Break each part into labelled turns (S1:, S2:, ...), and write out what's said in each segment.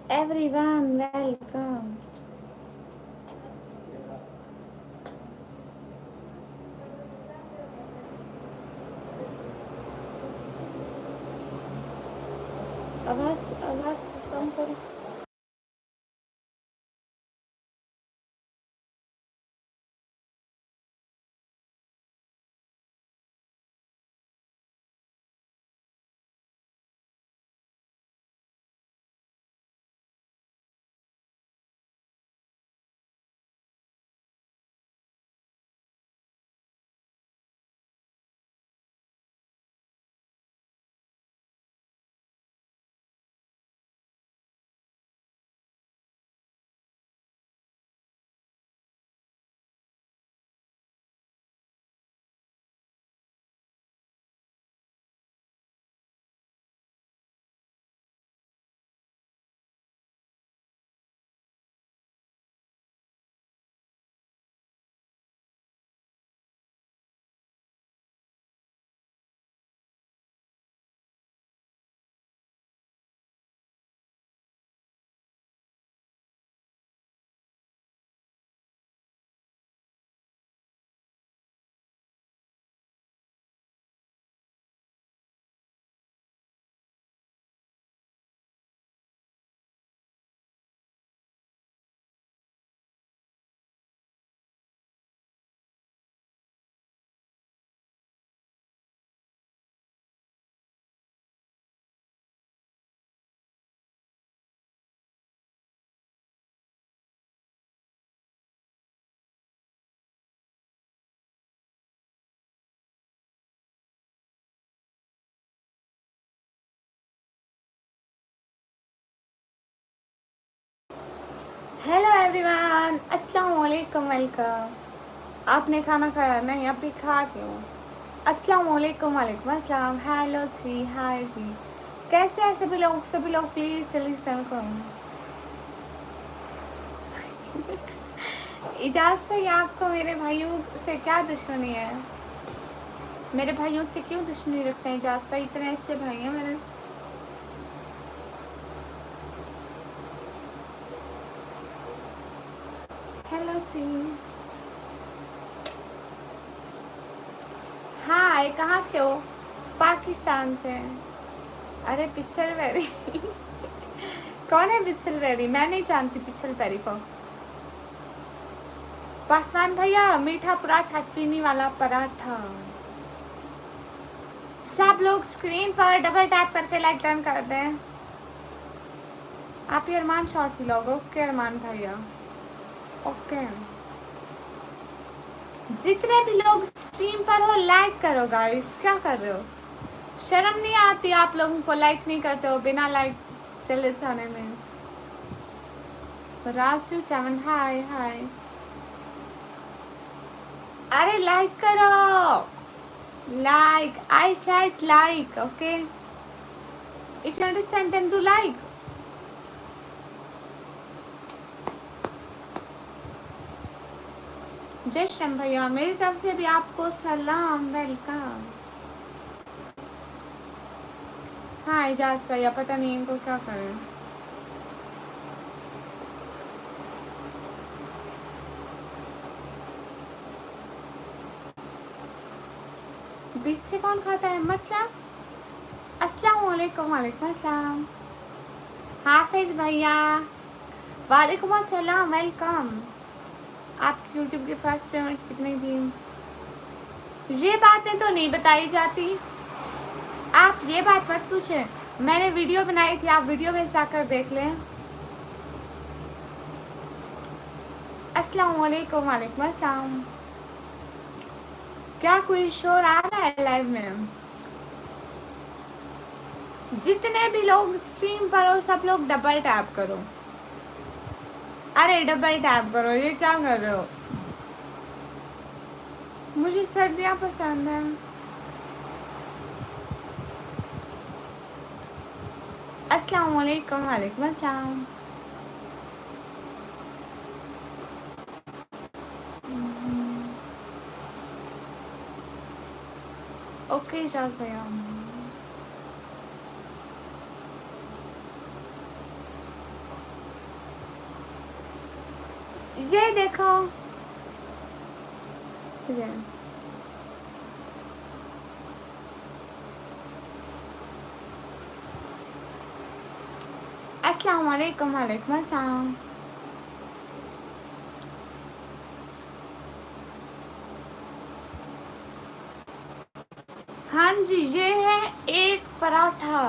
S1: Everyone, welcome. आवाज आवाज कम करो। हेलो एवरीवन, अस्सलाम वालेकुम, वेलकम। आपने खाना खाया? नहीं, अभी खा के हूँ। अस्सलाम वालेकुम, वालेकुम अस्सलाम। हेलो जी, हाय जी। कैसे हैं सभी लोग? सभी लोग प्लीज़ जल्दी से वेलकम। इजाज़त से आपको मेरे भाइयों से क्या दुश्मनी है? मेरे भाइयों से क्यों दुश्मनी रखते हैं इजाज़त भाई? इतने अच्छे भाई हैं मेरे। हेलो जी, हाय। कहाँ से हो? पाकिस्तान से। अरे पिक्चर वेरी। कौन है पिक्चर वेरी? मैं नहीं जानती पिक्चर वेरी को। पासवान भैया, मीठा पराठा, चीनी वाला पराठा। सब लोग स्क्रीन पर डबल टैप करके लाइक डन कर दें। आप ये अरमान शॉर्ट व्लॉग। ओके अरमान भैया, ओके। जितने भी लोग स्ट्रीम पर हो लाइक करो गाइस। क्या कर रहे हो? शर्म नहीं आती आप लोगों को? लाइक नहीं करते हो बिना लाइक चले जाने में। राजू चमन, हाय हाय। अरे लाइक करो। Like, I said like, okay? If you understand, then do like. जय श्रम भैया, मेरी तरफ से भी आपको सलाम, वेलकम। हाँ इजाज भैया, पता नहीं इनको क्या करें। बीच से कौन खाता है मतलब? अस्सलाम वालेकुम, वालेकुम अस्सलाम। हाफिज भैया, वालेकुम अस्सलाम, वेलकम। आपकी यूट्यूब की फर्स्ट पेमेंट कितनी दी? ये बातें तो नहीं बताई जाती। आप ये बात मत पूछें। मैंने वीडियो बनाई थी, आप वीडियो में जाकर देख लें। अस्सलाम वालेकुम, वालेकुम अस्सलाम। क्या कोई शोर आ रहा है लाइव में? जितने भी लोग स्ट्रीम पर हो सब लोग डबल टैप करो। अरे डबल टैप करो, ये क्या कर रहे हो? मुझे सर्दियाँ पसंद है। अस्सलाम वालेकुम, वालेकुम अस्सलाम। ओके जाज़या। ये देखो ये अस्सलाम वालेकुम। वालेकुम अस्सलाम। हाँ जी, ये है एक पराठा।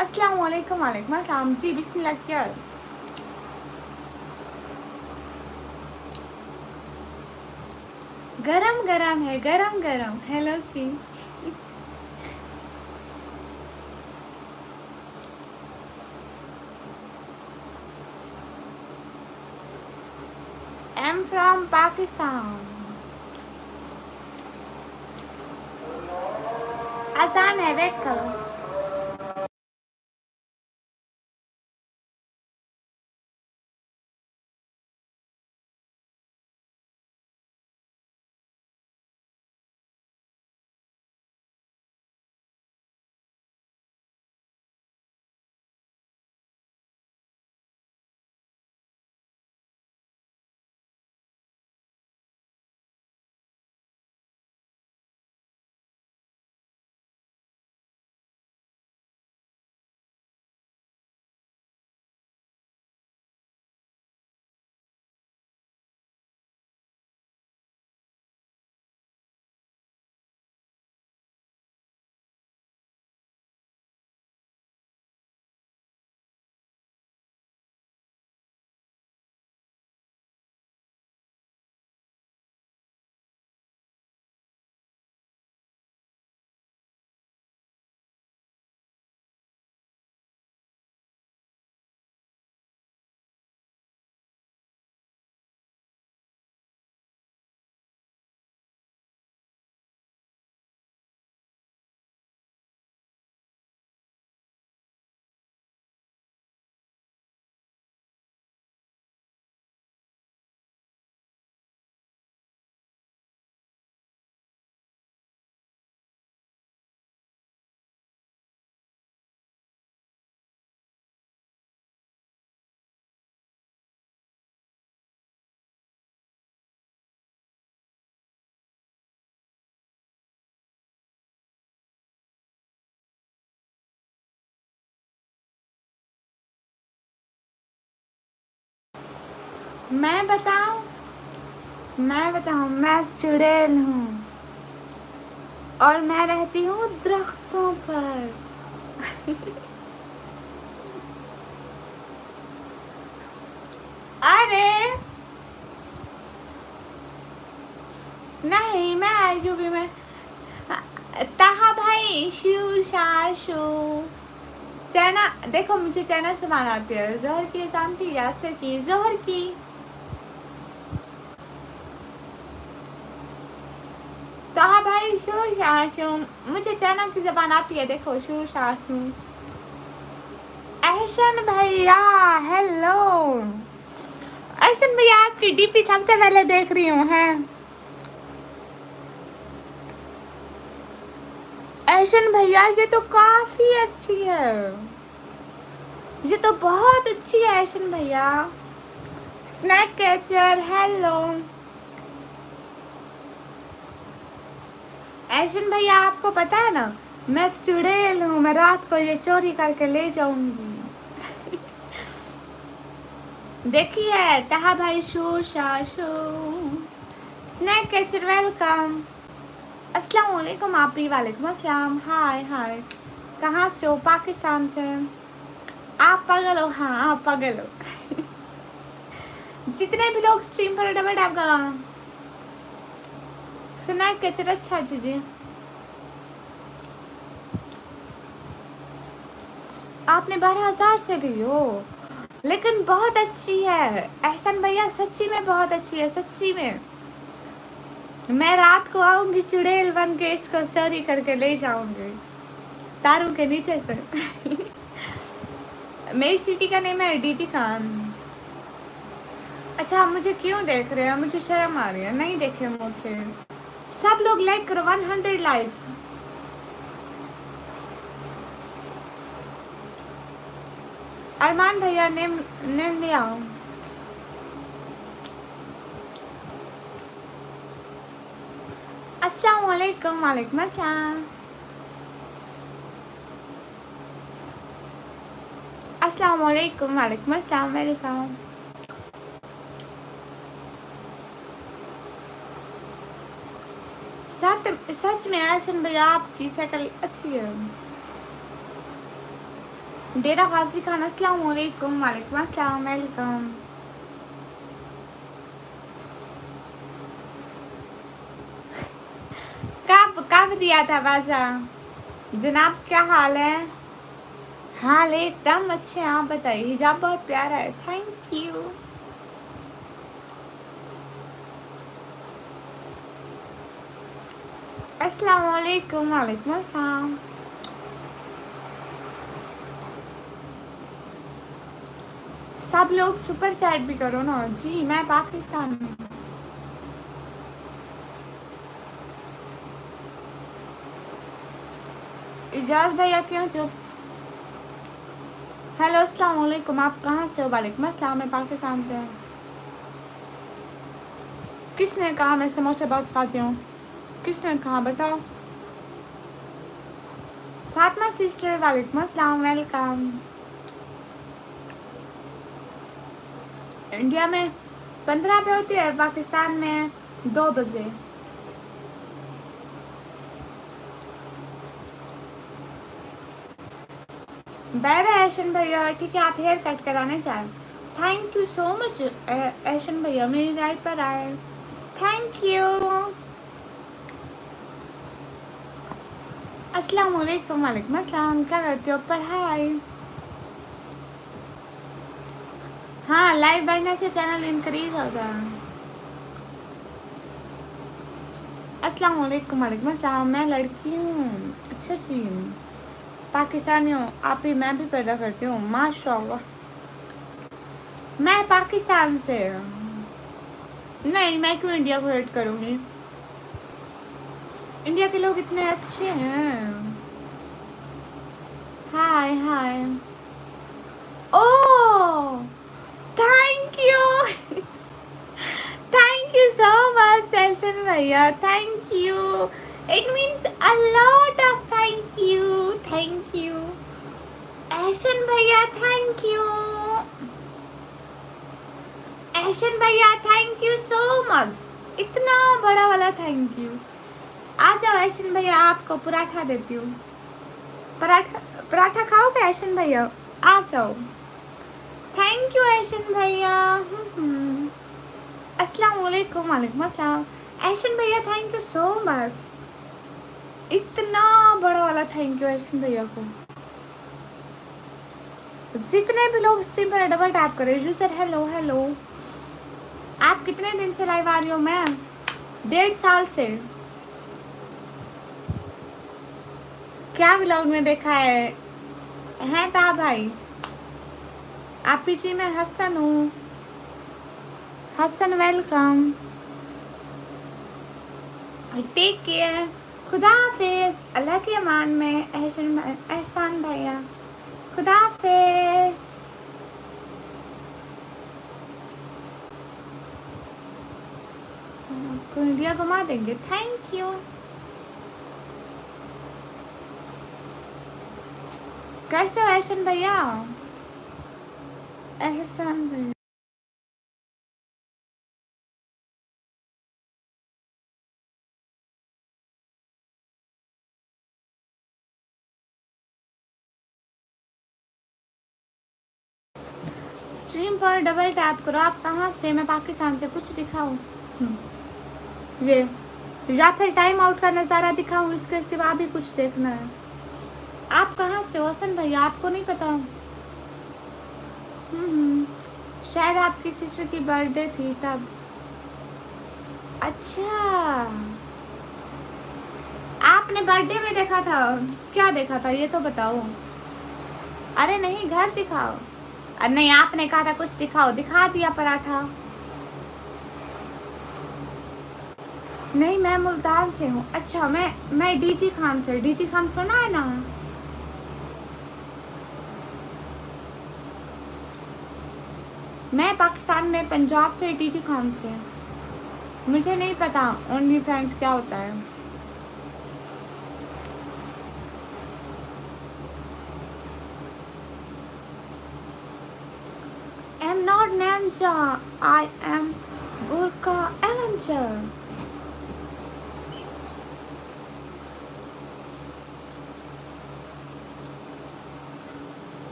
S1: अस्सलाम वालेकुम। वालेकुम अस्सलाम जी, बिस्मिल्लाह क्या गरम गरम है, गरम गरम। Hello Shri. I am from Pakistan. आसान है, वेट करो। मैं बताऊं, मैं चुड़ैल हूँ और मैं रहती हूँ दरख्तों पर। अरे नहीं, मैं आई जो भी मैं ताहा भाई शू शाशू चैना। देखो मुझे चैना से मांग आती है। जोहर की जानती, यासर की, जोहर की। ताहा भाई शू शाशू, मुझे चैना की जबान आती है। देखो शू शाशू। एहसन भैया हेलो। एहसन भैया आपकी डीपी सबसे पहले देख रही हूँ। हैं एहसन भैया, ये तो काफी अच्छी है, ये तो बहुत अच्छी है एहसन भैया। Snack catcher hello. एहसन भैया आपको पता है ना, मैं चुड़ैल हूँ, मैं रात को ये चोरी करके ले जाऊंगी। देखिए ताहा भाई शो शाशो। Snack catcher welcome. अस्सलाम वालेकुम। आप भी वालेकुम अस्सलाम। हाय हाय। कहाँ से हो? पाकिस्तान से। आप पागल हो? हाँ आप पागल हो। जितने भी लोग स्ट्रीम पर डबल टैप करा। स्नैक कैचर अच्छा जी। आपने 12,000 से ली हो, लेकिन बहुत अच्छी है एहसन भैया, सच्ची में बहुत अच्छी है, सच्ची में। मैं रात को आऊंगी चुड़ैल बन के, इसको चोरी करके ले जाऊंगी तारों के नीचे से। मेरी सिटी का नेम है डीजी खान। अच्छा आप मुझे क्यों देख रहे हैं? मुझे शर्म आ रही है। नहीं देखे मुझे। सब लोग लाइक करो, 100 लाइक। अरमान भैया नेम लिया। अस्सलाम वालेकुम, वालेकुम अस्सलाम। अस्सलाम वालेकुम, वालेकुम अस्सलाम, वेलकम। सच में आयशन भैया आपकी शक्ल अच्छी है। डेरा गाजी खान, अस्सलाम वालेकुम, वालेकुम अस्सलाम, वेलकम। कब दिया था बाजा जनाब, क्या हाल है? हाल एकदम अच्छे हैं, आप बताइए। हिजाब बहुत प्यारा है, थैंक यू। अस्सलाम वालेकुम, वालेकुम अस्सलाम। सब लोग सुपर चैट भी करो ना जी। मैं पाकिस्तान में। इजाज भैया क्यों चुप? हेलो अस्सलाम वालेकुम, आप कहाँ से हो? वालेकुम अस्सलाम, मैं पाकिस्तान से। किसने कहा मैं समोसे बहुत खाती हूँ? किसने कहा बताओ? फातिमा सिस्टर, वालेकुम अस्सलाम, वेलकम। इंडिया में 15 पे होती है, पाकिस्तान में 2 बजे। बाय बाय ऐशन भैया। ठीक है, आप हेयर कट कराने चाहें? Thank you so much Aishan भैया, मेरी लाइफ पर आए, थैंक यू। अस्सलाम वालेकुम, वालेकुम अस्सलाम। क्या करते हो? पढ़ाई। हाँ, लाइव बढ़ने से चैनल इंक्रीज होगा। अस्सलाम वालेकुम, वालेकुम अस्सलाम। मैं लड़की हूँ। अच्छा जी, पाकिस्तानी हूँ। आप ही मैं भी पैदा करती हूँ, माशाल्लाह। मैं पाकिस्तान से। नहीं, मैं क्यों इंडिया को हेट करूँगी? इंडिया के लोग इतने अच्छे हैं। Hi hi. Oh, thank you. Thank you so much Aishan भैया, thank you. It means a lot of thank you, thank you Aishan भैया, थैंक यू ऐशन भैया, थैंक यू सो मच। इतना बड़ा वाला थैंक यू। आ जाओ ऐशन भैया, आपको पराठा देती हूँ। पराठा खाओगे ऐशन भैया? आ जाओ। थैंक यू ऐशन भैया। अस्सलाम वालेकुम, वालेकुम अस्सलाम। ऐशन भैया थैंक यू सो मच। इतना बड़ा वाला थैंक यू ऐशन भैया को। जितने भी लोग स्ट्रीम पर डबल टैप करें। User hello hello. आप कितने दिन से लाइव आ रही हो? मैं 1.5 साल से। क्या व्लॉग में देखा है ता भाई? आप पीछे में हसन हूँ। हसन वेलकम, टेक केयर, खुदा हाफिज, अल्लाह के अमान में। एहसान भैया, खुदा हाफिज। आपको इंडिया घुमा देंगे, थैंक यू। कैसे हो एहसन भैया? एहसान भैया, स्ट्रीम पर डबल टैप करो। आप कहाँ से? मैं पाकिस्तान से। कुछ दिखाओ ये, या फिर टाइम आउट का नज़ारा दिखाऊं, इसके सिवा भी कुछ देखना है। आप कहाँ से हो हसन भैया? आपको नहीं पता? शायद आपकी सिस्टर की बर्थडे थी तब। अच्छा, आपने बर्थडे में देखा था? क्या देखा था ये तो बताओ। अरे नहीं, घर दिखाओ। अरे नहीं, आपने कहा था कुछ दिखाओ, दिखा दिया पराठा। नहीं, मैं मुल्तान से हूँ। अच्छा, मैं डीजी खान से। डीजी खान सुना है ना? मैं पाकिस्तान में पंजाब के डीजी खान से। मुझे नहीं पता ओनली फैंस क्या होता है। Avenger. I am Burka Avenger.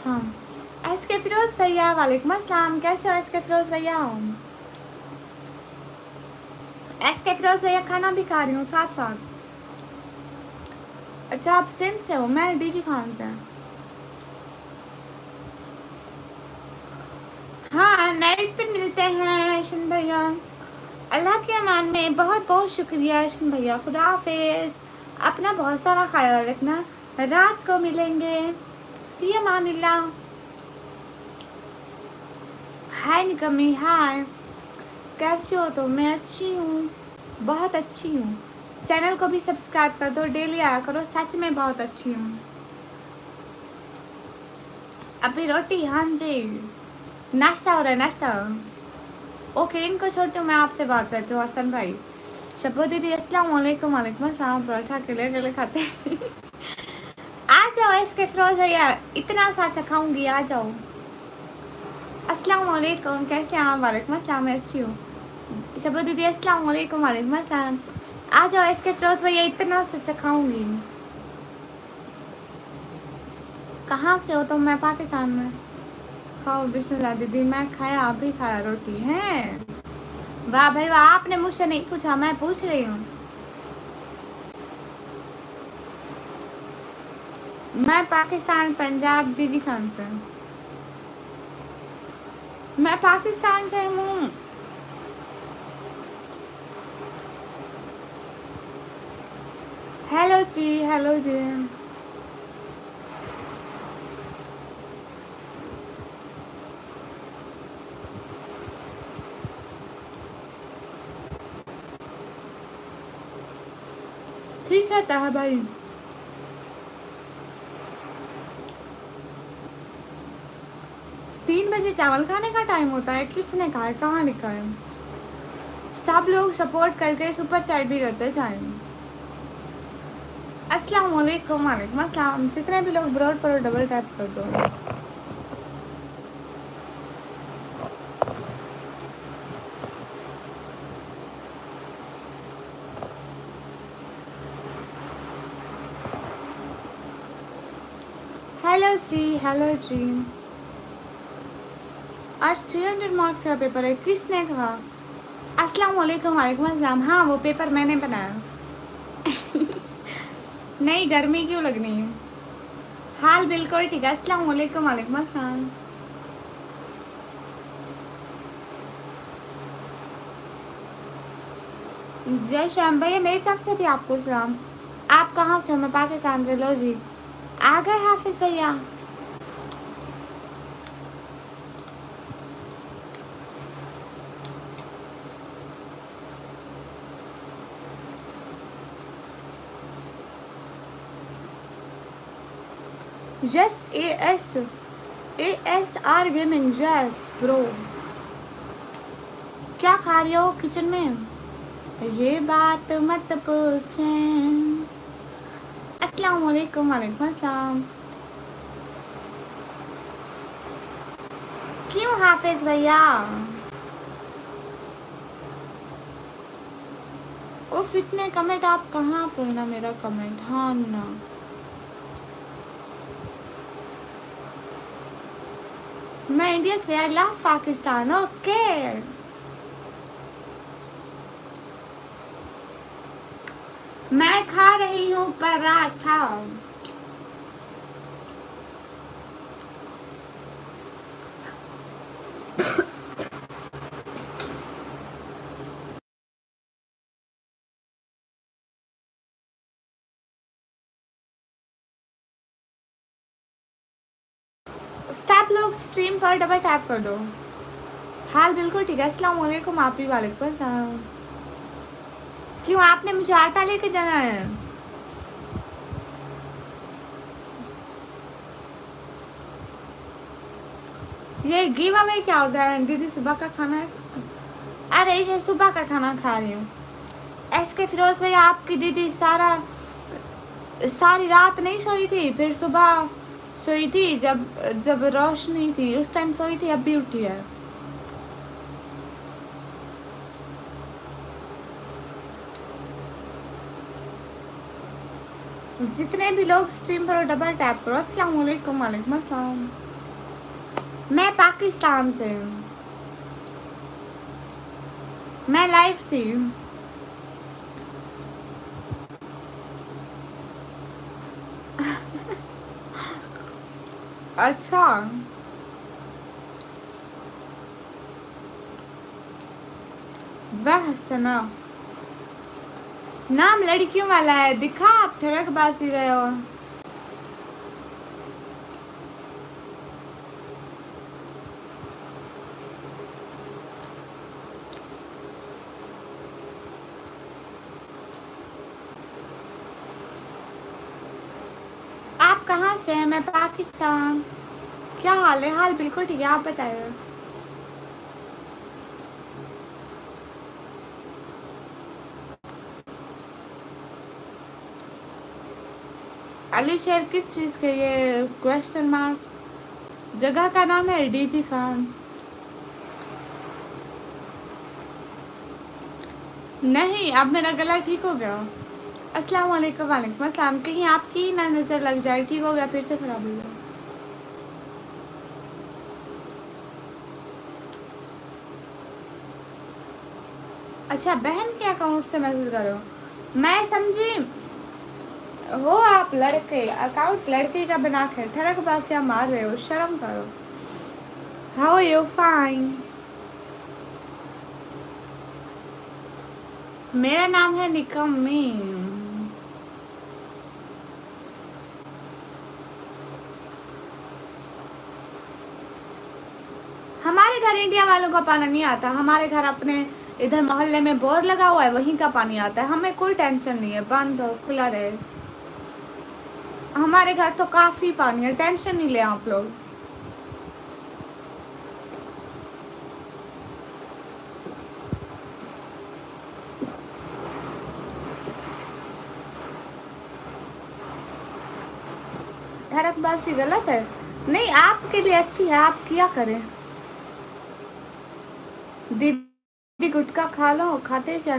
S1: हाँ एस के फिरोज भैया वालेकुम अस्सलाम। कैसे हो एस के फिरोज भैया? एस के फिरोज भैया खाना भी खा रही हूँ साथ साथ। अच्छा आप सिंध से हो? मैं डीजी खान से। हाँ नाइट पे मिलते हैं शन भैया। अल्लाह के अमान में बहुत बहुत शुक्रिया शन भैया। खुदा हाफिज। अपना बहुत सारा ख्याल रखना। रात को मिलेंगे। फी अमानिल्लाह। हाय निकमी हाय। कैसी हो? तो मैं अच्छी हूँ, बहुत अच्छी हूँ। चैनल को भी सब्सक्राइब कर दो, डेली आया करो। सच में बहुत अच्छी हूँ। अभी रोटी? हाँ जी नाश्ता हो रहा है नाश्ता। ओके इनको छोड़ती हूँ, मैं आपसे बात करती हूँ। हसन भाई शब्बो दीदी अस्सलाम वालेकुम। वालेकुम अस्सलाम। पराठा अकेले अकेले खाते हैं। आ जाओ इसके फिरोज भैया, इतना सा चखाऊंगी, आ जाओ। अस्सलाम वालेकुम। कैसे हैं आप? वालेकुम अस्सलाम। मैं अच्छी हूँ। शब्बो दीदी अस्सलाम वालेकुम। वालेकुम अस्सलाम। आ जाओ इसके फिरोज भैया, इतना सा चखाऊंगी। कहाँ से हो? तो मैं पाकिस्तान में। खाओ बिस्मिल्लाह दीदी। मैं खाया, आप भी खाया रोटी है? वाह भाई वाह। आपने मुझसे नहीं पूछा, मैं पूछ रही हूँ। मैं पाकिस्तान पंजाब डीजी खान से। मैं पाकिस्तान से हूँ। हेलो जी हेलो जी। ठीक है ताहा भाई। तीन बजे चावल खाने का टाइम होता है? किसने कहा है? कहाँ लिखा है? सब लोग सपोर्ट करके सुपर चैट भी करते जाएं। अस्सलाम वालेकुम। वालेकुम अस्सलाम। जितने भी लोग ब्रॉड पर डबल टैप कर दो। हेलो जी हेलो जी। आज 300 मार्क्स का पेपर है। किसने कहा? अस्सलाम वालेकुम। वालेकुम अस्सलाम। हाँ वो पेपर मैंने बनाया। नहीं गर्मी क्यों लगनी है? हाल बिल्कुल ठीक है। अस्सलाम वालेकुम। वालेकुम अस्सलाम। जय श्याम भैया मेरी तरफ से भी आपको सलाम। आप कहाँ से हो? मैं पाकिस्तान से। लो जी आ गए हाफिज भैया। Yes S R gaming. Yes bro. क्या खा रही हो किचन में? ये बात मत पूछें। अस्सलाम वालेकुम। वालेकुम अस्सलाम। क्यों हाफिज भैया? उफ इतने कमेंट। आप कहाँ पढ़ना मेरा कमेंट? हाँ ना मैं इंडिया से। I love Pakistan. ओके मैं खा रही हूँ पराठा। सब लोग स्ट्रीम पर डबल टैप कर दो। हाल बिल्कुल ठीक है। अस्सलाम वालेकुम। आप भी वालेकुम अस्सलाम। क्यों आपने मुझे आटा लेके जाना है? ये गिव अवे क्या होता है? दीदी सुबह का खाना है। अरे ये सुबह का खाना खा रही हूँ। एस के फिरोज भाई आपकी दीदी सारी रात नहीं सोई थी, फिर सुबह सोई थी जब जब रोशनी थी उस टाइम सोई थी, अब भी उठी है। जितने भी लोग स्ट्रीम पर डबल टैप करो। अस्सलाम वालेकुम। वालेकुम अस्सलाम। मैं पाकिस्तान से हूँ, मैं लाइव थी। अच्छा, वाह सना, नाम लड़कियों वाला है, दिखा आप ठरक बाजी रहे हो। आप कहाँ से हैं? मैं पाकिस्तान। क्या हाल है? हाल बिल्कुल ठीक है, आप बताइए। अली शेर किस चीज़ के? ये क्वेश्चन मार्क। जगह का नाम है डीजी खान। नहीं, अब मेरा गला ठीक हो गया। अस्सलाम वालेकुम। वालेकुम अस्सलाम। कहीं आपकी ना नज़र लग जाए। ठीक हो गया, फिर से खराब हो गया। अच्छा, बहन के अकाउंट से मैसेज करो। मैं समझी हो आप लड़के, अकाउंट लड़के का बना कर ठरक बासियाँ मार रहे हो, शर्म करो। How you? फाइन। मेरा नाम है निकम्मी। हमारे घर इंडिया वालों का पानी नहीं आता। हमारे घर अपने इधर मोहल्ले में बोर लगा हुआ है, वहीं का पानी आता है। हमें कोई टेंशन नहीं है, बंद हो खुला रहे। हमारे घर तो काफ़ी पानी है, टेंशन नहीं ले आप लोग। ठरकबाजी गलत है? नहीं, आपके लिए अच्छी है, आप क्या करें। दीदी गुटखा खा लो, खाते क्या?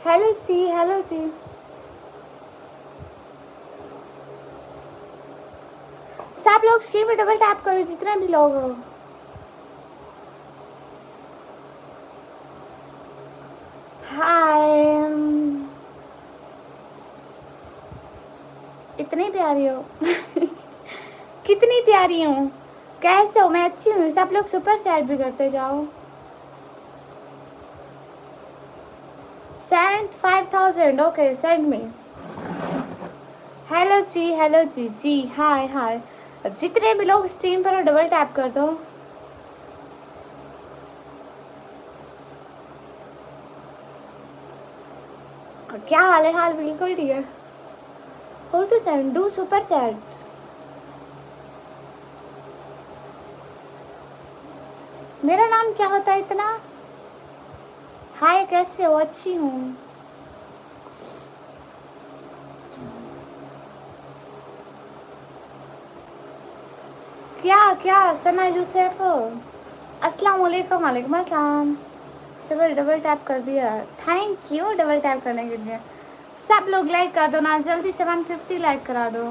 S1: हेलो जी, हेलो जी। सब लोग स्क्रीन में डबल टैप करो, जितने भी लोग हो। हाय, इतनी प्यारी हो। कितनी प्यारी हूँ? कैसे हो? मैं अच्छी हूँ। सब लोग सुपर चैट भी करते जाओ। Send 5000। Okay, send me. Hello जी, हेलो जी। जी हाय हाय। जितने भी लोग स्ट्रीम पर हो डबल टैप कर दो। क्या हाल है? हाल बिल्कुल ठीक है। How to send? Do super chat. मेरा नाम क्या होता है इतना? हाय, कैसे हो? अच्छी हूँ। क्या क्या? सना यूसुफ। अस्सलाम वालेकुम। वालेकुम अस्सलाम। चलो डबल टैप कर दिया, थैंक यू डबल टैप करने के लिए। सब लोग लाइक कर दो ना, जल्दी से 150 लाइक करा दो।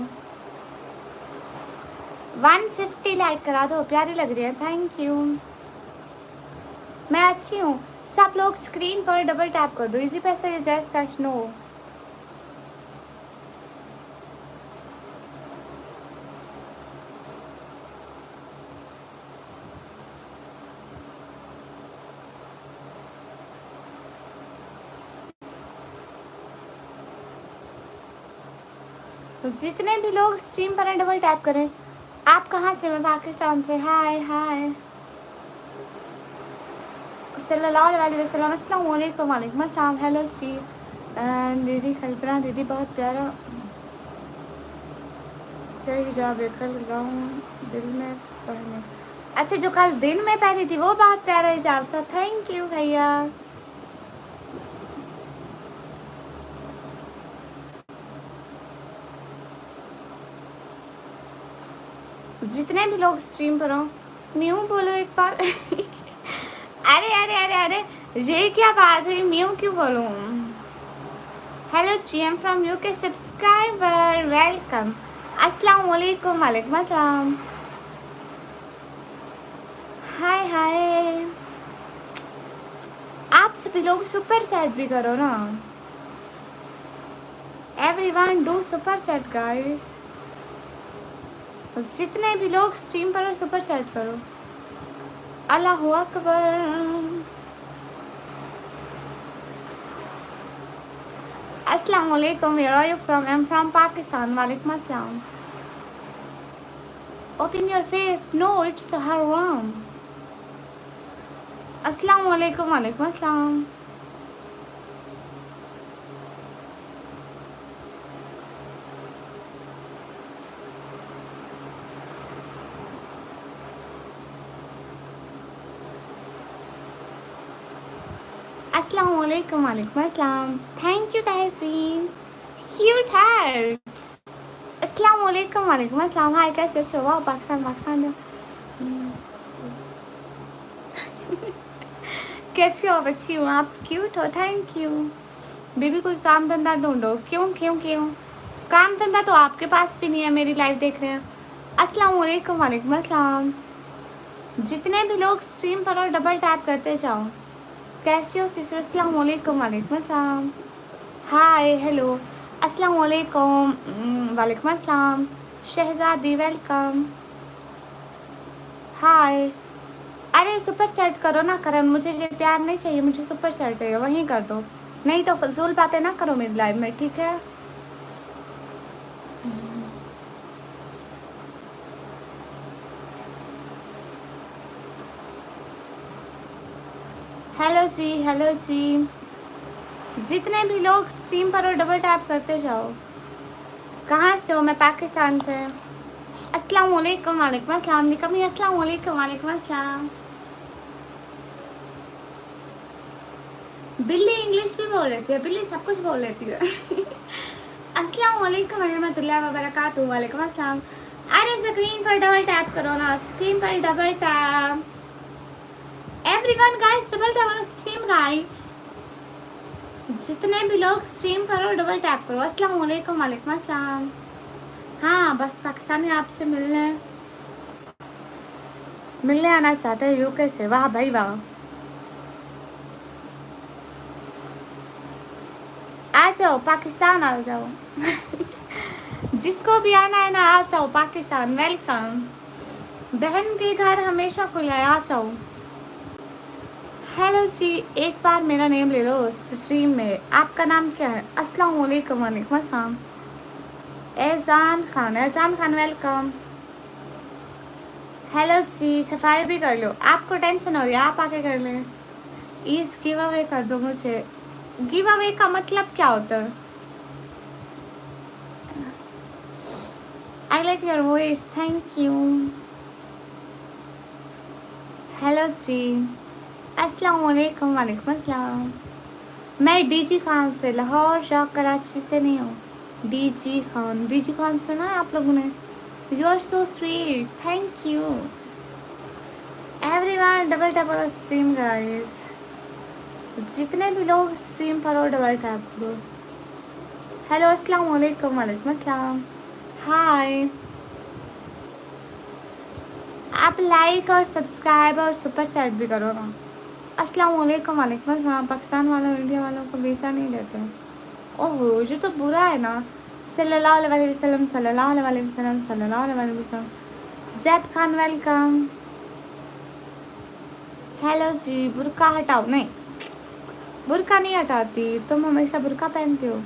S1: 150 लाइक करा दो, प्यारी लग रही है, थैंक यू। मैं अच्छी हूँ। सब लोग स्क्रीन पर डबल टैप कर दो। इजी पैसे जैस कैश नो। जितने भी लोग स्ट्रीम पर हैं डबल टैप करें। आप कहाँ से? मैं पाकिस्तान से। हाय हाय सल्लल्लाहु अलैहि वसल्लम। अस्सलाम वालेकुम। वालेकुम अस्सलाम। हेलो श्री दीदी कल्पना दीदी बहुत प्यारा क्या हिजाब है कल गाऊँ दिल में पहने। अच्छा जो कल दिन में पहनी थी वो बहुत प्यारा हिजाब था। थैंक यू भैया। जितने भी लोग स्ट्रीम पर हो म्यू बोलो एक बार। अरे अरे अरे अरे ये क्या बात है? म्यू क्यों बोलूँ? Hello Shri am from UK subscriber welcome. अस्सलाम वालेकुम। वालेकुम अस्सलाम। हाय हाय। आप सभी लोग सुपर चैट भी करो ना। Everyone do super chat guys. जितने भी लोग स्ट्रीम पर हो सुपर चैट करो। अल्लाहु अकबर। अस्सलाम वालेकुम। Where are you from? I'm from Pakistan. वालेकुम अस्सलाम। Open your face. No, it's haram. अस्सलाम वालेकुम। वालेकुम अस्सलाम। अस्सलाम वालेकुम। वालेकुम अस्सलाम। Thank you Tehseen. Cute heart. अस्सलाम वालेकुम। वालेकुम अस्सलाम। हाय कैसे हो? वाह पाकिस्तान पाकिस्तान। कैसी हो? अच्छी हूँ। आप क्यूट हो। Thank you. बेबी कोई काम धंधा ढूंढो। क्यों क्यों क्यों? काम धंधा तो आपके पास भी नहीं है। मेरी लाइव देख रहे हैं। अस्सलाम वालेकुम। वालेकुम अस्सलाम। जितने भी लोग स्ट्रीम पर और डबल टैप करते जाओ। कैसी हो सिस्टर? अस्सलाम वालेकुम। वालेकुम अस्सलाम। Hi hello. अस्सलाम वालेकुम। वालेकुम अस्सलाम। शहजादी वेलकम। हाय। अरे सुपर चैट करो ना करण। मुझे ये प्यार नहीं चाहिए। मुझे सुपर चैट चाहिए। वहीं कर दो। नहीं तो फजूल बातें ना करो मेरी लाइव में। ठीक है? हेलो जी हेलो जी। जितने भी लोग स्ट्रीम पर और डबल टैप करते जाओ। कहाँ से हो? मैं पाकिस्तान से। अस्सलाम वालेकुम। वालेकुम अस्सलाम। निकमी अस्सलाम वालेकुम। वालेकुम अस्सलाम। बिल्ली इंग्लिश भी बोल लेती है। बिल्ली सब कुछ बोल लेती है। अस्सलाम वालेकुम रहमतुल्लाहि व बरकातुहू। वालेकुम अस्सलाम। अरे स्क्रीन पर डबल टैप करो ना। स्क्रीन पर double tap. Everyone guys double tap on stream guys. जितने भी लोग स्ट्रीम पर हो डबल टैप करो। अस्सलाम वालेकुम। वालेकुम अस्सलाम। हाँ बस पाकिस्तानी आपसे मिलने आना चाहते हैं यूके से। वाह भाई वाह। आ जाओ पाकिस्तान आ जाओ। जिसको भी आना है ना आ जाओ पाकिस्तान। वेलकम। बहन के घर हमेशा खुला है। आ जाओ। हेलो जी। एक बार मेरा नेम ले लो स्ट्रीम में। आपका नाम क्या है? अस्सलाम वालेकुम। वालेकुम अस्सलाम। एजान खान। एजान खान वेलकम। हेलो जी। सफाई भी कर लो। आपको टेंशन हो रही है आप आके कर लें। इस गिव अवे कर दो मुझे। गिव अवे का मतलब क्या होता है? I like your voice. Thank you. Hello जी। अस्सलाम वालेकुम। वालेकुम अस्सलाम। मैं डीजी खान से लाहौर शाह कराची से नहीं हूँ। डीजी खान। डीजी खान सुना है आप लोगों ने? You are so sweet. Thank you. Everyone double tap और स्ट्रीम गाइस। जितने भी लोग स्ट्रीम पर और डबल टैप करो। हेलो अस्सलाम वालेकुम। वालेकुम अस्सलाम। हाय। आप लाइक और सब्सक्राइब और सुपर चैट भी करो ना। अस्सलाम वालेकुम। वालेकुम अस्सलाम। पाकिस्तान वालों इंडिया वालों को वीज़ा नहीं देते। ओहो ये तो बुरा है ना। सल्लल्लाहु अलैहि वसल्लम सल्लल्लाहु अलैहि वसल्लम सल्लल्लाहु अलैहि वसल्लम। जैद खान वेलकम। हेलो जी। बुर्का हटाओ। नहीं बुर्का नहीं हटाती। तुम हमेशा बुर्का पहनते हो।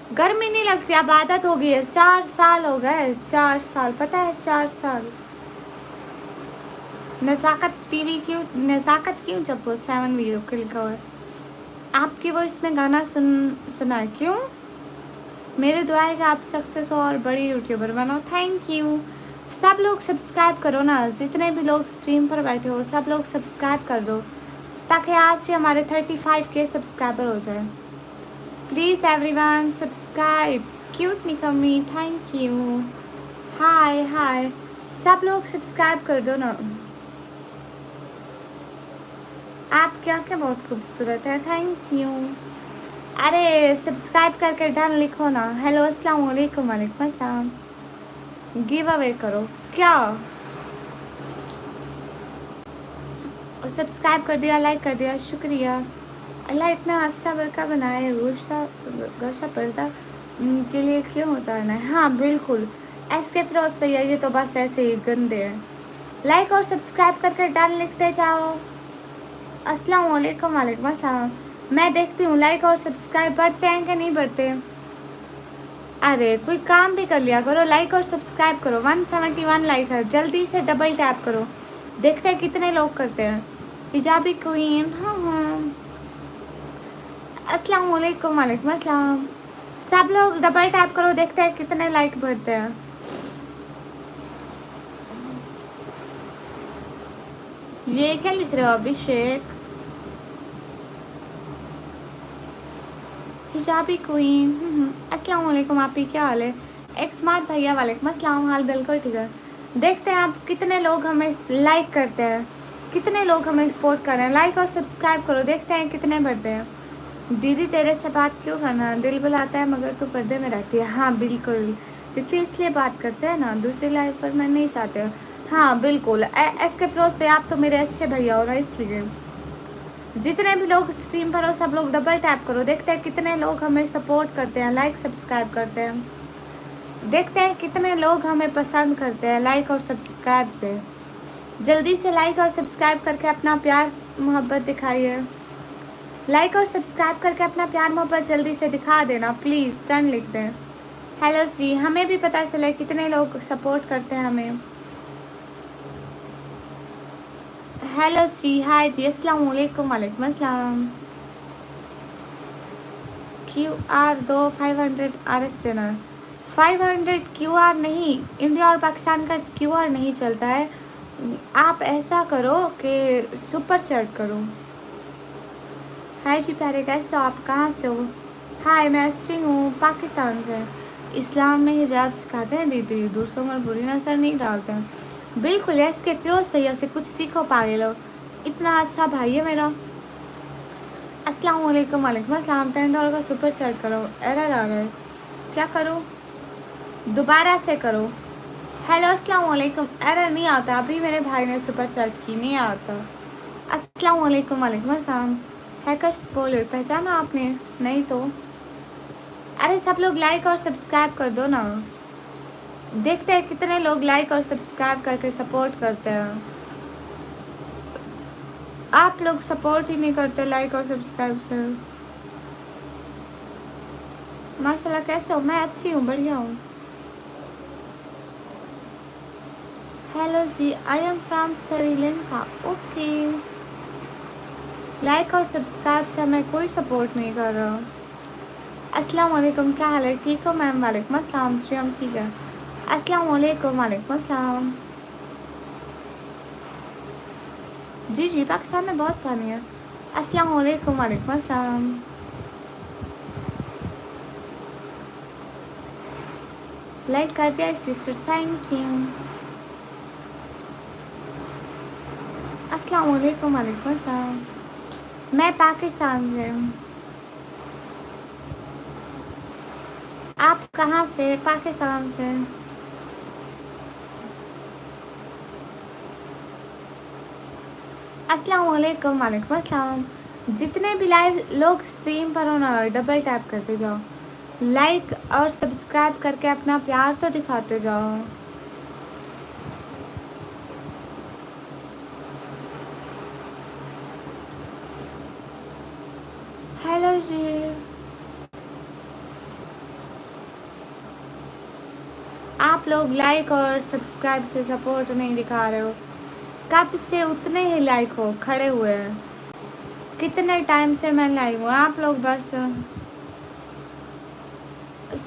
S1: गर्मी नहीं लगती, अब आदत हो गई है। 4 साल हो गए, 4 साल, पता है 4 साल। नज़ाकत टीवी क्यों, नज़ाकत क्यों जब वो 7 वीडियो के लिखा हुआ है। आपकी वॉइस में गाना सुना है क्यों? मेरे दुआ है कि आप सक्सेस हो और बड़ी यूट्यूबर बनो। Thank you. सब लोग सब्सक्राइब करो ना, जितने भी लोग स्ट्रीम पर बैठे हो सब लोग सब्सक्राइब कर दो, ताकि आज ही हमारे 35K सब्सक्राइबर हो जाए। Please everyone subscribe. क्यूट निकम्मी, थैंक यू। हाय हाय, सब लोग सब्सक्राइब कर दो ना। आप क्या क्या बहुत खूबसूरत है, थैंक यू। अरे सब्सक्राइब करके डन लिखो ना। हेलो अस्सलाम वालेकुम, वालेकुम अस्सलाम। गिव अवे करो क्या? सब्सक्राइब कर दिया, लाइक कर दिया, शुक्रिया। अल्लाह इतना अच्छा बरका बनाए, गोशा पर्दा के लिए क्यों उतारना है? हाँ बिल्कुल, एसके फिरोज भैया ये तो बस ऐसे ही गंदे हैं। लाइक और सब्सक्राइब करके डन लिखते जाओ। अस्सलाम वालेकुम, वालेकुम अस्सलाम। मैं देखती हूँ लाइक और सब्सक्राइब बढ़ते हैं कि नहीं बढ़ते। अरे कोई काम भी कर लिया करो, लाइक और सब्सक्राइब करो। 171 लाइक है, जल्दी से डबल टैप करो, देखते हैं कितने लोग करते हैं। हिजाबी क्वीन, हाँ हाँ। अस्सलाम वालेकुम, वालेकुम अस्सलाम। सब लोग डबल टैप करो, देखते हैं कितने लाइक बढ़ते हैं। ये क्या लिख रहे हो अभिषेक? हिजाबी क्वीन, अस्सलाम वालेकुम। आप ही क्या हाल है? एक्समार्ट भैया, वालेकुम अस्सलाम। हाल बिल्कुल ठीक है। देखते हैं आप कितने लोग हमें लाइक करते हैं, कितने लोग हमें सपोर्ट कर रहे हैं। लाइक और सब्सक्राइब करो, देखते हैं कितने बढ़ते हैं। दीदी तेरे से बात क्यों करना, दिल बुलाता है मगर तू पर्दे में रहती है। हाँ बिल्कुल, इसलिए बात करते हैं ना, दूसरी लाइफ पर मैं नहीं चाहते हो। हाँ बिल्कुल, एस के फिरोज पे आप तो मेरे अच्छे भैया हो ना, इसलिए। जितने भी लोग स्ट्रीम पर हो सब लोग डबल टैप करो, देखते हैं कितने लोग हमें सपोर्ट करते हैं, लाइक सब्सक्राइब करते हैं। देखते हैं कितने लोग हमें पसंद करते हैं लाइक और सब्सक्राइब से। जल्दी से लाइक और सब्सक्राइब करके अपना प्यार मोहब्बत दिखाइए। लाइक और सब्सक्राइब करके अपना प्यार मोहब्बत जल्दी से दिखा देना प्लीज़, टर्न लिख दें। हेलो जी, हमें भी पता चले कितने लोग सपोर्ट करते हैं हमें। हेलो जी, हाय जी, अस्सलाम वालेकुम, वालेकुम अस्सलाम। QR दो 500 RS देना। 500 QR नहीं, इंडिया और पाकिस्तान का QR नहीं चलता है। आप ऐसा करो कि सुपर चैट करो। हाय जी प्यारे, कैसे हो आप, कहाँ से हो? हाय, मैं अच्छी हूँ, पाकिस्तान से। इस्लाम में हिजाब सिखाते हैं दीदी, दूसरों पर बुरी नज़र नहीं डालते हैं। बिल्कुल, इसके फिरोज़ भैया से कुछ सीखो पागल हो, इतना अच्छा भाई है मेरा। अस्सलाम वालेकुम, वालेकुम अस्सलाम। $10 का सुपर सेट करो, एरर आ रहा है, क्या करो? दोबारा से करो। हेलो अस्सलाम वालेकुम, एरर नहीं आता, अभी मेरे भाई ने सुपर सेट की, नहीं आता। अस्सलाम वालेकुम, वालेकुम अस्सलाम। हैकर्स बोले, पहचाना आपने? नहीं तो। अरे सब लोग लाइक और सब्सक्राइब कर दो ना, देखते हैं कितने लोग लाइक और सब्सक्राइब करके सपोर्ट करते हैं। आप लोग सपोर्ट ही नहीं करते लाइक और सब्सक्राइब से। माशाल्लाह, कैसे हो? मैं अच्छी हूँ, बढ़िया हूँ। हेलो जी, I am from Sri Lanka. Okay, like और सब्सक्राइब से मैं कोई सपोर्ट नहीं कर रहा। अस्सलाम वालेकुम, क्या हाल है? ठीक हो मैम? वालेकुम अस्सलाम। श्रीम ठीक है। अस्सलाम वालेकुम, वालेकुम अस्सलाम। जी जी, पाकिस्तान में बहुत पानी है। अस्सलाम वालेकुम, वालेकुम अस्सलाम। लाइक कर दिया सिस्टर, थैंक यू। अस्सलाम वालेकुम, वालेकुम अस्सलाम। मैं पाकिस्तान से हूँ। आप कहाँ से? पाकिस्तान से। अस्सलाम वालेकुम, वालेकुम अस्सलाम। जितने भी लाइव लोग स्ट्रीम पर हो ना, डबल टैप करते जाओ, लाइक और सब्सक्राइब करके अपना प्यार तो दिखाते जाओ। हेलो जी, आप लोग लाइक और सब्सक्राइब से सपोर्ट नहीं दिखा रहे हो। कब से उतने ही लाइक हो खड़े हुए हैं, कितने टाइम से मैं लाइव हूँ। आप लोग बस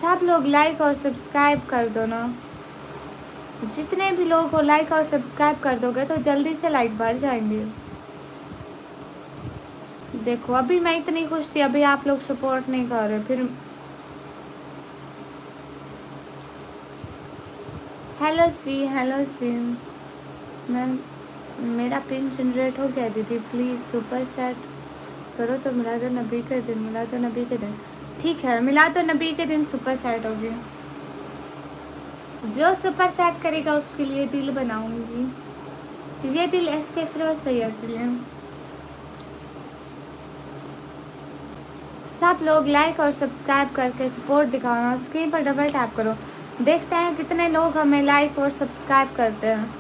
S1: सब लोग लाइक और सब्सक्राइब कर दो ना। जितने भी लोग हो लाइक और सब्सक्राइब कर दोगे तो जल्दी से लाइक बढ़ जाएंगे। देखो अभी मैं इतनी खुश थी, अभी आप लोग सपोर्ट नहीं कर रहे। फिर हेलो जी मैम, मेरा पिन जनरेट हो गया दीदी, प्लीज़ सुपर चैट करो तो मिलाद नबी के दिन, मिलाद नबी के दिन। ठीक है, मिलाद नबी के दिन सुपर चैट होगी। जो सुपर चैट करेगा उसके लिए दिल बनाऊंगी। ये दिल SK फिरोज भैया के लिए। सब लोग लाइक और सब्सक्राइब करके सपोर्ट दिखाओ। स्क्रीन पर डबल टैप करो, देखते हैं कितने लोग हमें लाइक और सब्सक्राइब करते हैं,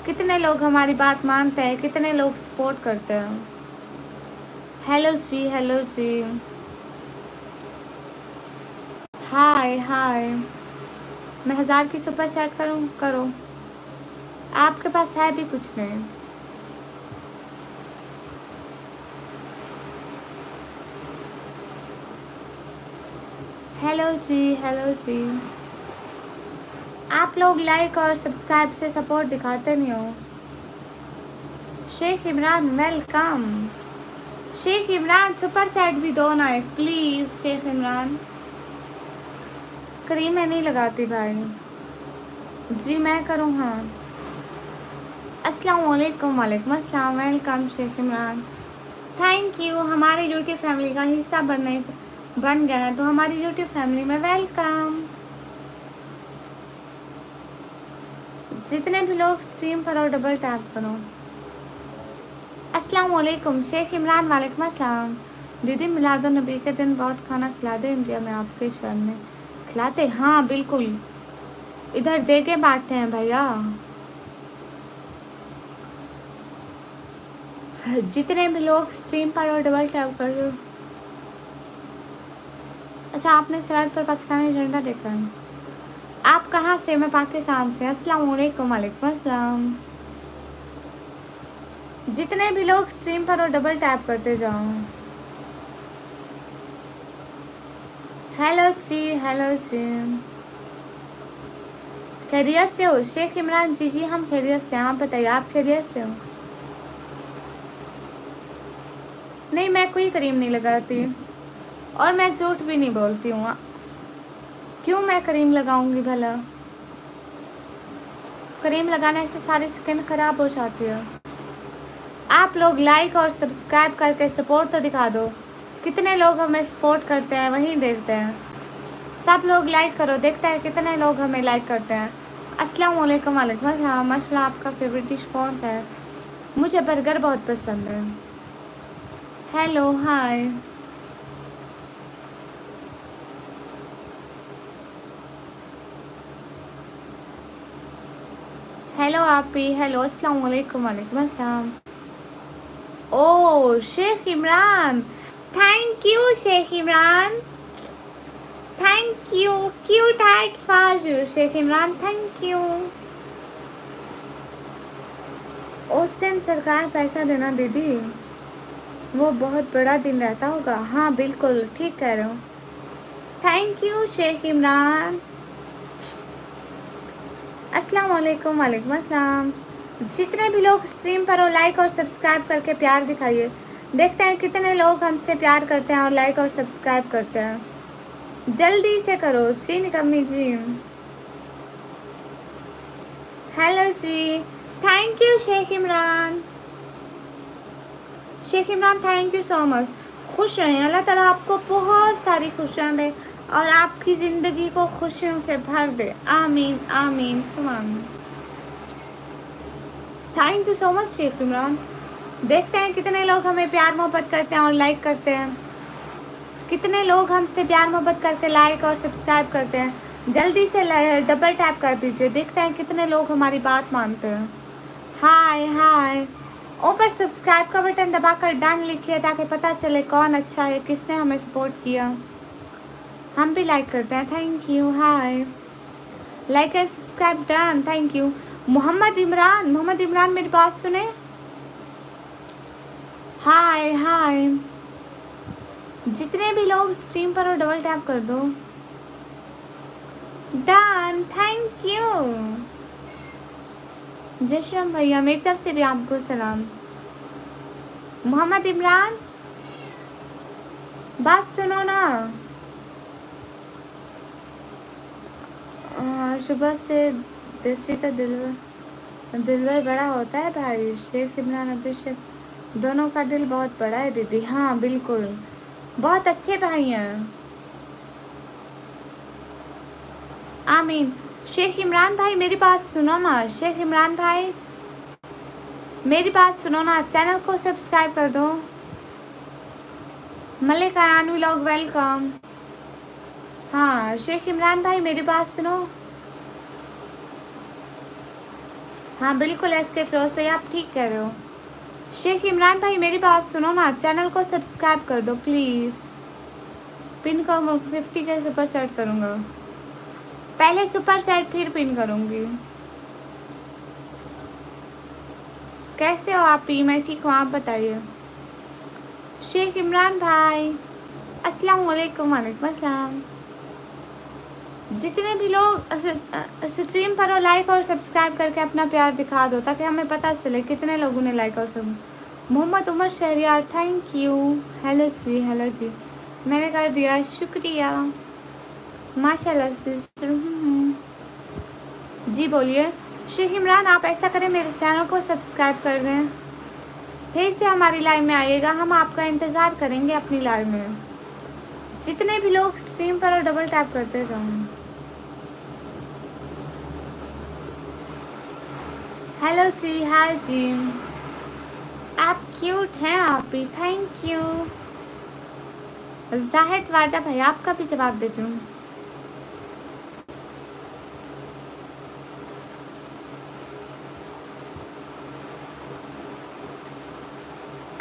S1: कितने लोग हमारी बात मानते हैं, कितने लोग सपोर्ट करते हैं। हेलो जी हाय मैं 1000 की सुपर चैट करूं? करो, आपके पास है भी कुछ नहीं। हेलो जी आप लोग लाइक और सब्सक्राइब से सपोर्ट दिखाते नहीं हो। Sheikh Imran welcome. Sheikh Imran super chat भी दो ना एक प्लीज़। शेख इमरान क्रीम मैं नहीं लगाती भाई जी, मैं करूँ? हाँ, अस्सलाम वालेकुम। वालेकुम अस्सलाम। Welcome Sheikh Imran, thank you. हमारी यूट्यूब फैमिली का हिस्सा बन गया है तो हमारी यूट्यूब फैमिली में वेलकम। जितने भी लोग स्ट्रीम पर और डबल टैप करो। अस्सलाम वालेकुम शेख इमरान। वालेकुम अस्सलाम। दीदी मिलाद नबी के दिन बहुत खाना खिलाते इंडिया में, आपके शहर में खिलाते? हाँ बिल्कुल, इधर दे के बांटते हैं भैया। जितने भी लोग स्ट्रीम पर और डबल टैप कर दो। अच्छा, आपने सरहद पर पाकिस्तानी झंडा देखा है? आप कहाँ से? मैं पाकिस्तान से। अस्सलाम वालेकुम। वालेकुम अस्सलाम। जितने भी लोग स्ट्रीम पर और डबल टैप करते जाओ। हेलो जी खैरियत से हो? शेख इमरान जी हम खैरियत से हैं, आप बताइए आप खैरियत से हो? नहीं, मैं कोई क्रीम नहीं लगाती और मैं झूठ भी नहीं बोलती हूँ। क्यों मैं क्रीम लगाऊंगी भला? क्रीम लगाने से सारी स्किन खराब हो जाती है। आप लोग लाइक और सब्सक्राइब करके सपोर्ट तो दिखा दो। कितने लोग हमें सपोर्ट करते हैं वहीं देखते हैं। सब लोग लाइक करो, देखते हैं कितने लोग हमें लाइक करते हैं। अस्सलाम वालेकुम। वालेकुम अस्सलाम। माशाल्लाह, आपका फेवरेट डिश कौन सा है? मुझे बर्गर बहुत पसंद है। Hello hi. हेलो आपी। हेलो अस्सलाम वालेकुम। वालेकुम अस्सलाम। Oh Sheikh Imran, thank you Sheikh Imran, thank you. Cute heart for you Sheikh Imran, thank you. उस दिन सरकार पैसा देना दीदी, वो बहुत बड़ा दिन रहता होगा। हाँ बिल्कुल ठीक कह रहे हो। Thank you Sheikh Imran. अस्सलाम वालेकुम। वालेकुम अस्सलाम। जितने भी लोग स्ट्रीम पर हो लाइक और सब्सक्राइब करके प्यार दिखाइए, देखते हैं कितने लोग हमसे प्यार करते हैं और लाइक और सब्सक्राइब करते हैं। जल्दी से करो श्री निकम्मी जी। हेलो जी, thank you Sheikh Imran. Sheikh Imran thank you so much. खुश रहें, अल्लाह ताला आपको बहुत सारी खुशियाँ दे और आपकी ज़िंदगी को खुशियों से भर दे। आमीन आमीन सुमा आमीन। Thank you so much Sheikh Imran. देखते हैं कितने लोग हमें प्यार मोहब्बत करते हैं और लाइक करते हैं, कितने लोग हमसे प्यार मोहब्बत करके लाइक और सब्सक्राइब करते हैं। जल्दी से डबल टैप कर दीजिए, देखते हैं कितने लोग हमारी बात मानते हैं। हाय ऊपर सब्सक्राइब का बटन दबाकर डन लिखिए ताकि पता चले कौन अच्छा है, किसने हमें सपोर्ट किया। हम भी लाइक करते हैं, thank you. Hi, like and subscribe done, thank you. Mohammad Imran मेरी बात सुने। हाय हाय, जितने भी लोग स्ट्रीम पर हो डबल टैप कर दो। Done, thank you. जय श्री राम भैया, मेरी तरफ से भी आपको सलाम। मोहम्मद इमरान बात सुनो ना। सुबह से देसी का दिलवर बड़ा होता है भाई। शेख इमरान अभिषेक दोनों का दिल बहुत बड़ा है दीदी। हाँ बिल्कुल, बहुत अच्छे भाई हैं। आमीन। शेख इमरान भाई मेरी बात सुनो ना। शेख इमरान भाई मेरी बात सुनो ना, चैनल को सब्सक्राइब कर दो। Malik Ayan vlog welcome. हाँ शेख इमरान भाई मेरी बात सुनो। हाँ बिल्कुल एसके फिरोज भाई आप ठीक कह रहे हो। शेख इमरान भाई मेरी बात सुनो ना, चैनल को सब्सक्राइब कर दो प्लीज़। पिन को 50 के सुपर सेट करूँगा, पहले सुपर सेट फिर पिन करूँगी। कैसे हो आप? मैं ठीक हूँ, आप बताइए। शेख इमरान भाई अस्सलाम वालेकुम। वालेकुम अस्सलाम। जितने भी लोग स्ट्रीम पर हो लाइक और सब्सक्राइब करके अपना प्यार दिखा दो ताकि हमें पता चले कितने लोगों ने लाइक और सब। Mohammad Umar Shahriyar thank you. Hello Shri, hello जी, मैंने कर दिया, शुक्रिया माशाल्लाह सिस्टर। जी बोलिए। शेख इमरान आप ऐसा करें मेरे चैनल को सब्सक्राइब कर दें, फिर से हमारी लाइव में आइएगा, हम आपका इंतज़ार करेंगे अपनी लाइव में। जितने भी लोग स्ट्रीम पर और डबल टैप करते जाओ। हेलो सी, हाय जी, आप क्यूट हैं आप भी, थैंक यू। जाहिद वादा भाई आपका भी जवाब देती हूँ।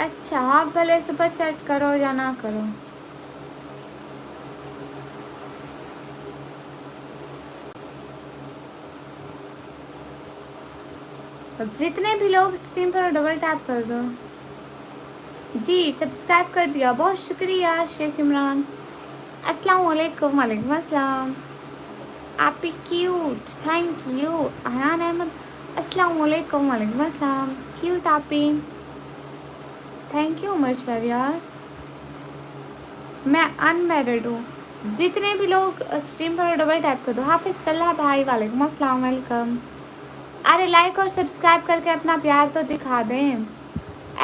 S1: अच्छा आप भले सुपर सेट करो या ना करो। जितने भी लोग स्ट्रीम पर डबल टैप कर दो। जी सब्सक्राइब कर दिया, बहुत शुक्रिया शेख इमरान। अस्सलाम वालेकुम। वालेकुम अस्सलाम। आप भी cute, thank you. Ayan Ahmed अस्सलाम वालेकुम। वालेकुम अस्सलाम, क्यूट आप भी, थैंक यू। उमर शहरियार मैं अनमैरिड हूँ। जितने भी लोग स्ट्रीम पर डबल टैप कर दो। हाफिज सल्ला भाई वालेकुम अस्सलाम, वेलकम। अरे लाइक और सब्सक्राइब करके अपना प्यार तो दिखा दें,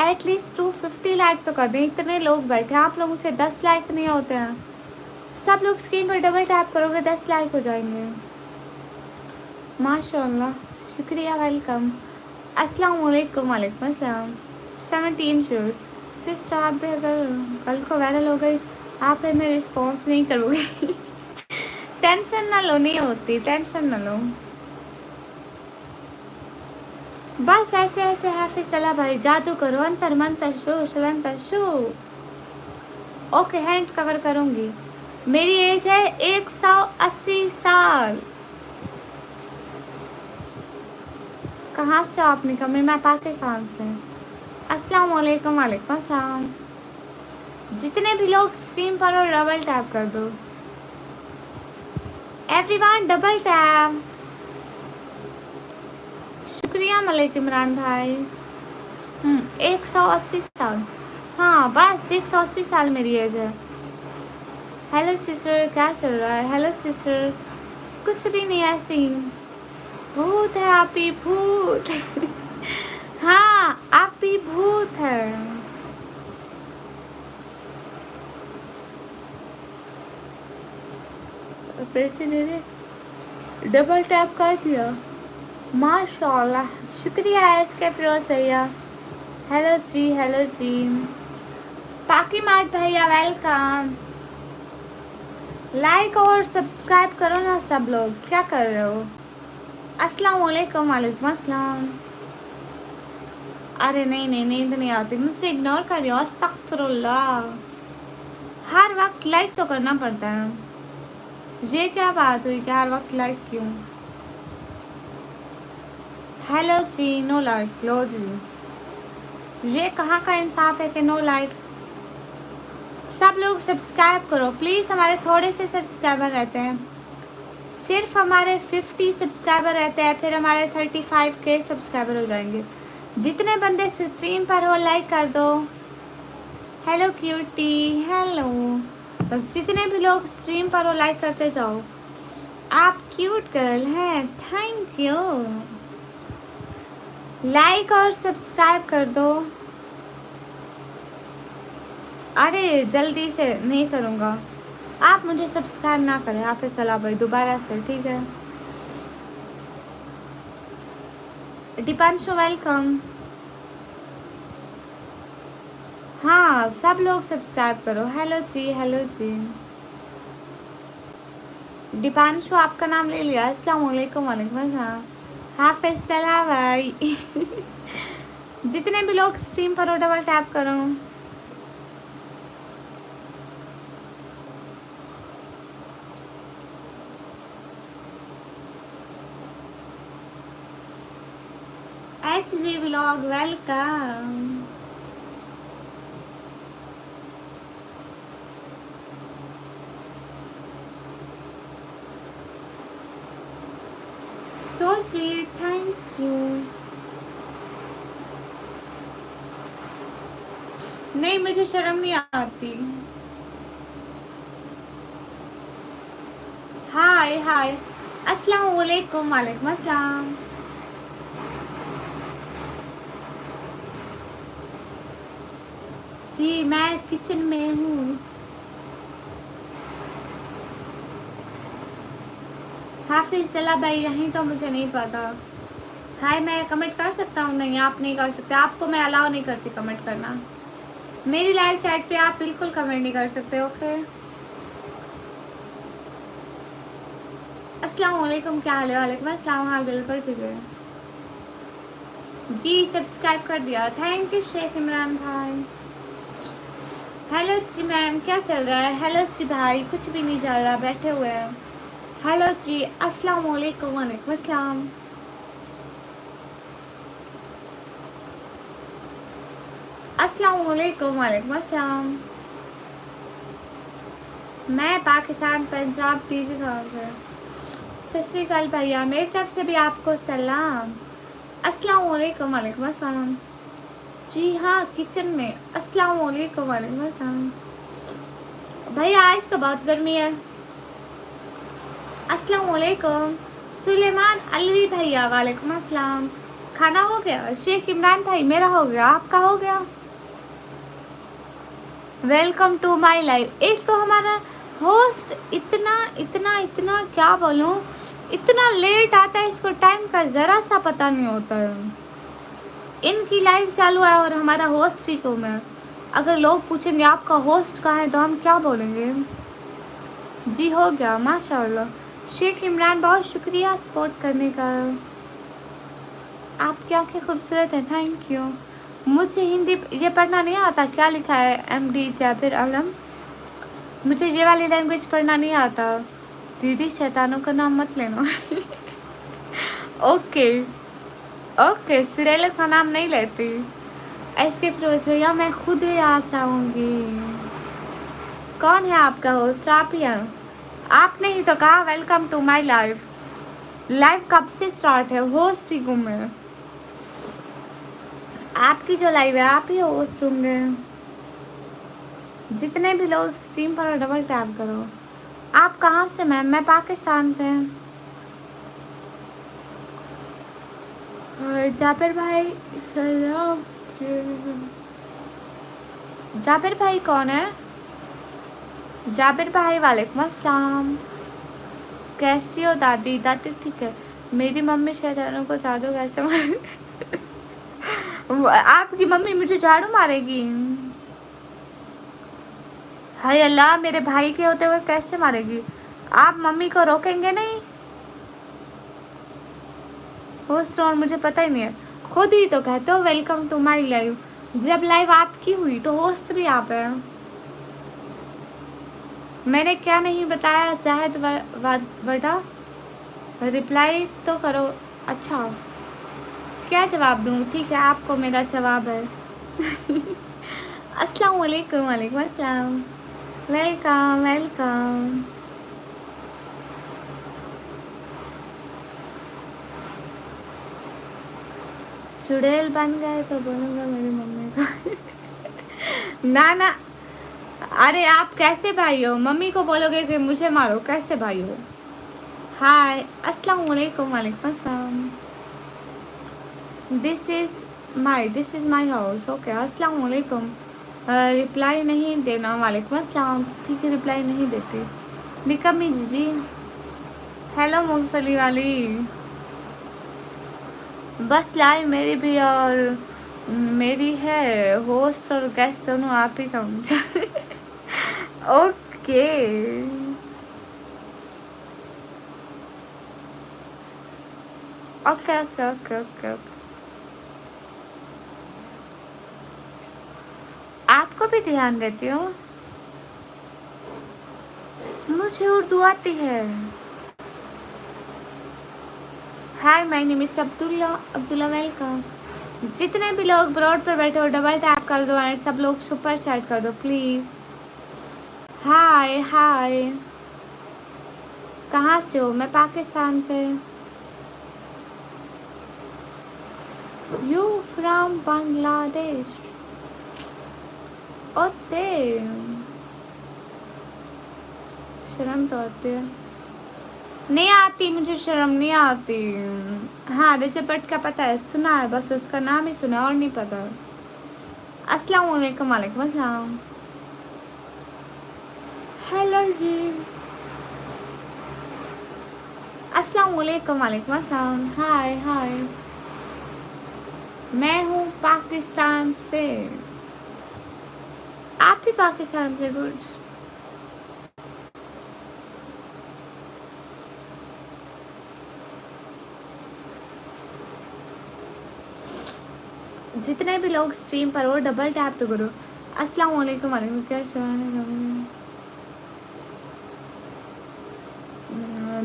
S1: एटलीस्ट 250 लाइक तो कर दें। इतने लोग बैठे, आप लोगों से 10 लाइक नहीं होते हैं। सब लोग स्क्रीन पर डबल टैप करोगे 10 लाइक हो जाएंगे। माशाल्लाह, शुक्रिया, वेलकम। अस्सलाम वालेकुम। वालेकुम अस्सलाम। 17 श्योर सिस्टर, आप भी अगर कल को वायरल हो गई आप हमें रिस्पॉन्स नहीं करोगे। टेंशन ना लो, नहीं होती, टेंशन ना लो, बस ऐसे ऐसे हाफिज सला भाई जादू करो, अंतर मंतर शो शलंतर शो। ओके हैंड कवर करूँगी। मेरी एज है 180 साल। कहाँ से आप निकले? मैं पाकिस्तान से। अस्सलाम वालेकुम। वालेकुम अस्सलाम। जितने भी लोग स्ट्रीम पर और डबल टैप कर दो। Everyone double tap. शुक्रिया मलिक इमरान भाई। 180 साल, हाँ बस 180 साल मेरी एज है। हेलो सिस्टर, क्या चल रहा है? हेलो सिस्टर, कुछ भी नहीं, ऐसे ही। भूत है आप ही, भूत। हाँ आप ही भूत है। डबल टैप कर दिया, माशाल्लाह, शुक्रिया इसके फिरोज भैया। हेलो जी, हेलो जी, पाकी मार्ट भैया वेलकम। लाइक और सब्सक्राइब करो ना सब लोग, क्या कर रहे हो? अस्सलाम वालेकुम। वालेकुम अस्सलाम। अरे नहीं नहीं, नींद नहीं आती, मुझसे इग्नोर कर रही हो, अस्तगफिरुल्लाह। हर वक्त लाइक तो करना पड़ता है, ये क्या बात हुई कि हर वक्त लाइक क्यों? हेलो जी, नो लाइक। लो जी, ये कहाँ का इंसाफ है कि नो लाइक। सब लोग सब्सक्राइब करो प्लीज़। हमारे थोड़े से सब्सक्राइबर रहते हैं, सिर्फ हमारे 50 सब्सक्राइबर रहते हैं, फिर हमारे 35K सब्सक्राइबर हो जाएंगे। जितने बंदे स्ट्रीम पर हो लाइक कर दो। Hello cutie, hello. बस जितने भी लोग स्ट्रीम पर हो लाइक करते जाओ। आप क्यूट गर्ल हैं, थैंक यू। लाइक और सब्सक्राइब कर दो। अरे जल्दी से नहीं करूँगा, आप मुझे सब्सक्राइब ना करें। हाफिज़ सलाम भाई, दोबारा से, ठीक है। दीपांशु वेलकम। हाँ सब लोग सब्सक्राइब करो। हेलो जी, हेलो जी। दीपांशु आपका नाम ले लिया। अस्सलाम वालेकुम। वालेकुम अस्सलाम। हाफिज़ सलाम भाई। जितने भी लोग स्ट्रीम पर हो डबल टैप करो। HG vlog welcome. So sweet, thank you. नहीं मुझे शर्म नहीं आती। हाय हाय, अस्सलाम वालेकुम। वालेकुम अस्सलाम। जी मैं किचन में हूँ। हाफिज़ सलाम भाई, यहीं तो मुझे नहीं पता। हाय, मैं कमेंट कर सकता हूँ? नहीं आप नहीं कर सकते, आपको मैं अलाउ नहीं करती कमेंट करना। मेरी लाइव चैट पे आप बिल्कुल कमेंट नहीं कर सकते। ओके, अस्सलाम वालेकुम, क्या हाल है? वालेकुम अस्सलाम। हाँ बिल्कुल ठीक है जी, सब्सक्राइब कर दिया, थैंक यू शेख इमरान भाई। हेलो जी मैम, क्या चल रहा है? हेलो जी भाई, कुछ भी नहीं चल रहा, बैठे हुए हैं। हेलो जी, अस्सलाम वालेकुम। वालेकुम अस्सलाम। अस्सलाम वालेकुम। वालेकुम अस्सलाम। मैं पाकिस्तान, पंजाब, पीजी गाँव से। सत श्री अकाल भैया, मेरी तरफ से भी आपको सलाम। अस्सलाम वालेकुम। वालेकुम अस्सलाम। जी हाँ किचन में। अस्सलाम वालेकुम। वालेकुम अस्सलाम। भैया आज तो बहुत गर्मी है। अस्सलाम वालेकुम। सुलेमान अलवी भैया, वालेकुम अस्सलाम। खाना हो गया? शेख इमरान भाई मेरा हो गया, आपका हो गया? Welcome to my life. एक तो हमारा होस्ट इतना इतना इतना क्या बोलूँ, इतना लेट आता है, इसको टाइम का ज़रा सा पता नहीं होता है। इनकी लाइव चालू है और हमारा होस्ट ही को मैं, अगर लोग पूछेंगे आपका होस्ट कहाँ है तो हम क्या बोलेंगे? जी हो गया माशाल्लाह। शेख इमरान बहुत शुक्रिया सपोर्ट करने का। आपकी आंखें खूबसूरत हैं, थैंक यू। मुझे हिंदी ये पढ़ना नहीं आता, क्या लिखा है? MD जाबिर आलम। मुझे ये वाली लैंग्वेज पढ़ना नहीं आता। दीदी शैतानों का नाम मत लेना। ओके ओके, चुड़ैलों का नाम नहीं लेती। ऐसे फिरोज भैया मैं खुद ही आ जाऊंगी। कौन है आपका होस्ट? आप ही हैं। आपने ही तो कहा welcome to my live. Live कब से स्टार्ट है? होस्ट ही हूँ मैं। आपकी जो लाइव है आप ही होस्ट होंगे। जितने भी लोग स्ट्रीम पर डबल टैप करो। आप कहाँ से मैम? मैं पाकिस्तान से। जाबिर भाई सलाम। जाबिर भाई कौन है? जाबिर भाई वालेकुम अस्सलाम। कैसी हो दादी? दादी ठीक है। मेरी मम्मी शैतानों को झाड़ू कैसे मारे? आपकी मम्मी मुझे झाड़ू मारेगी? हाय अल्लाह, मेरे भाई के होते हुए कैसे मारेगी? आप मम्मी को रोकेंगे नहीं? होस्ट और मुझे पता ही नहीं है, खुद ही तो कहते हो वेलकम टू माय लाइव। जब लाइव आपकी हुई तो होस्ट भी आप है। मैंने क्या नहीं बताया? जाहिद वडा रिप्लाई तो करो। अच्छा क्या जवाब दूँ? ठीक है, आपको मेरा जवाब है। अस्सलाम वालेकुम। वालेकुम अस्सलाम। Welcome welcome. चुड़ैल बन गए तो बोलूँगा मेरी मम्मी को। ना ना, अरे आप कैसे भाई हो? मम्मी को बोलोगे कि मुझे मारो, कैसे भाई हो? हाय, अस्सलाम वालेकुम। वालेकुम अस्सलाम। This is my house. Okay, अस्सलाम वालेकुम। रिप्लाई नहीं देना। वालेकुम अस्सलाम। ठीक है, रिप्लाई नहीं देती। निकम्मी जीजी। हेलो मूंगफली वाली। बस लाई मेरी भी, और मेरी है होस्ट और गेस्ट दोनों आप ही समझ। Okay. Okay okay okay okay okay. आपको भी ध्यान देती हूँ। मुझे उर्दू आती है। Hi, my name is Abdullah. Abdullah welcome. जितने भी लोग ब्रॉड पर बैठे हो डबल टैप कर दो एंड सब लोग सुपर चैट कर दो प्लीज़। हाय हाय। कहाँ से हो? मैं पाकिस्तान से। You from Bangladesh? ओते, शर्म तो आती है। नहीं आती, मुझे शर्म नहीं आती। हाँ, रजब भट्ट का पता है, सुना है, बस उसका नाम ही सुना और नहीं पता। अस्सलाम वालेकुम। वालेकुम अस्सलाम। हेलो जी। अस्सलाम वालेकुम। वालेकुम अस्सलाम। हाय हाय। मैं हूँ पाकिस्तान से। आप भी पाकिस्तान से? गुड। जितने भी लोग स्ट्रीम पर हो डबल टैप तो करो। अस्सलाम वालेकुम। वालेकुम। क्या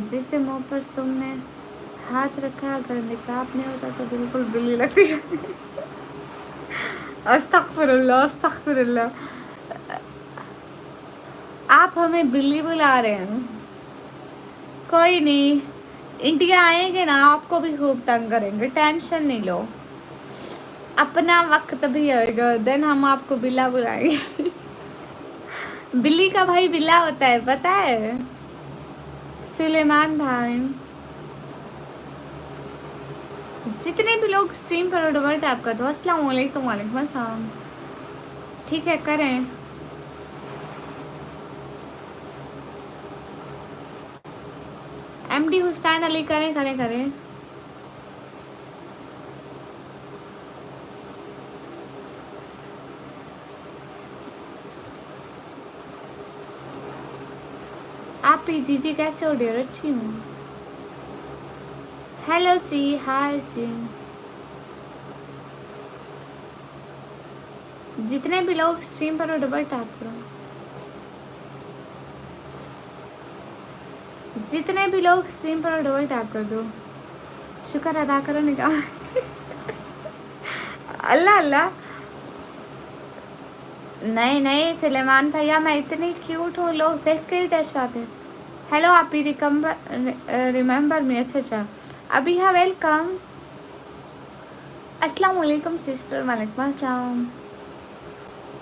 S1: जिससे मुंह पर तुमने हाथ रखा, अगर निकाब नहीं होता तो बिल्कुल बिल्ली लगती है। अस्तगफिरुल्लाह अस्तगफिरुल्लाह। आप हमें बिल्ली बुला रहे हैं। कोई नहीं, इंडिया आएंगे ना आपको भी खूब तंग करेंगे, टेंशन नहीं लो। अपना वक्त भी आएगा, देन हम आपको बिल्ला बुलाएंगे। बिल्ली का भाई बिल्ला होता है, पता है? सुलेमान भाई। जितने भी लोग स्ट्रीम पर डबल टैप कर दो। अस्सलाम वालेकुम। वालेकुम अस्सलाम। ठीक है, करें। एमडी हुसैन अली, करें करें करें। आप ही जीजी कैसे हो डियर? अच्छी हूँ। हेलो जी, हाय जी। जितने भी लोग स्ट्रीम पर हो डबल टैप करो। जितने भी लोग स्ट्रीम पर हो डबल टैप कर दो। शुक्र अदा करो निकाह। अल्लाह अल्लाह। नहीं नहीं सुलेमान भैया, मैं इतनी क्यूट हूँ, लोग देख के ही डर जाते हैं। हेलो, आप ही रिमेंबर मी? अच्छा अच्छा। अभी हाँ, वेलकम। अस्सलाम वालेकुम सिस्टर। वालेकुम अस्सलाम।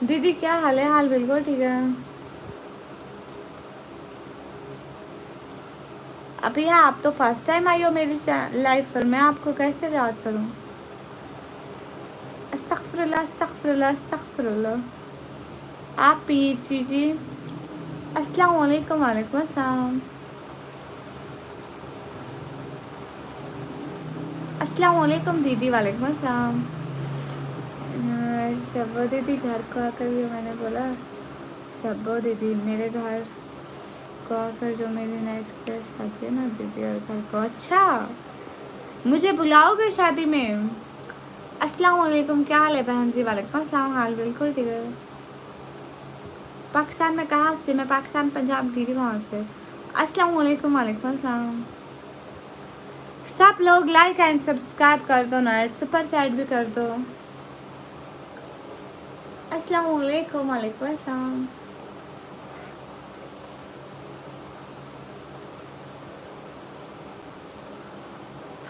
S1: दीदी क्या हाल है? हाल बिल्कुल ठीक है। अभी हाँ, आप तो फर्स्ट टाइम आई हो मेरी लाइफ पर, मैं आपको कैसे याद करूँ? अस्तगफिरुल्लाह अस्तगफिरुल्लाह अस्तगफिरुल्लाह। आप भी जी। अस्सलाम वालेकुम। वालेकुम अस्सलाम। अस्सलाम वालेकुम दीदी। वालेकुम अस्सलाम। शब्बो दीदी घर को आकर भी मैंने बोला, शब्बो दीदी मेरे घर को आकर जो मेरी नेक्स्ट शादी है ना दीदी, और घर को। अच्छा, मुझे बुलाओगे शादी में? अस्सलाम वालेकुम। क्या हाल है बहन जी? वालेकुम अस्सलाम। हाल बिल्कुल ठीक है। पाकिस्तान में कहाँ से? मैं पाकिस्तान पंजाब दीदी, वहाँ से। अस्सलाम वालेकुम। वालेकुम अस्सलाम। सब लोग लाइक एंड सब्सक्राइब कर दो ना, सुपर चैट भी कर दो। अस्सलाम वालेकुम। वालेकुम अस्सलाम।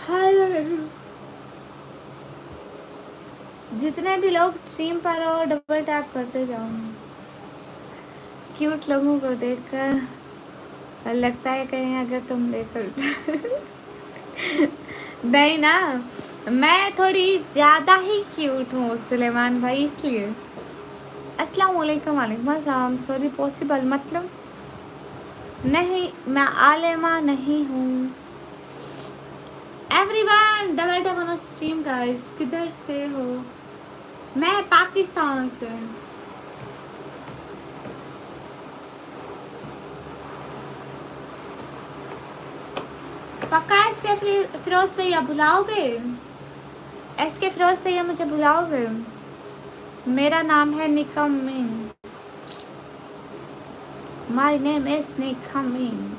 S1: हेलो, जितने भी लोग स्ट्रीम पर हो डबल टैप करते जाओ। क्यूट लोगों को देखकर लगता है कहीं अगर तुम देखकर नहीं ना, मैं थोड़ी ज़्यादा ही क्यूट हूँ सुलेमान भाई, इसलिए। अस्सलाम वालेकुम। वालेकुम अस्सलाम। सॉरी पॉसिबल मतलब नहीं, मैं आलिमा नहीं हूँ। Everyone double tap on stream guys. किधर से हो? मैं पाकिस्तान से। पक्का एस के फिरोज भैया बुलाओगे? एस के फिरोज भैया मुझे बुलाओगे? मेरा नाम है Nikammeen. My name is Nikammeen.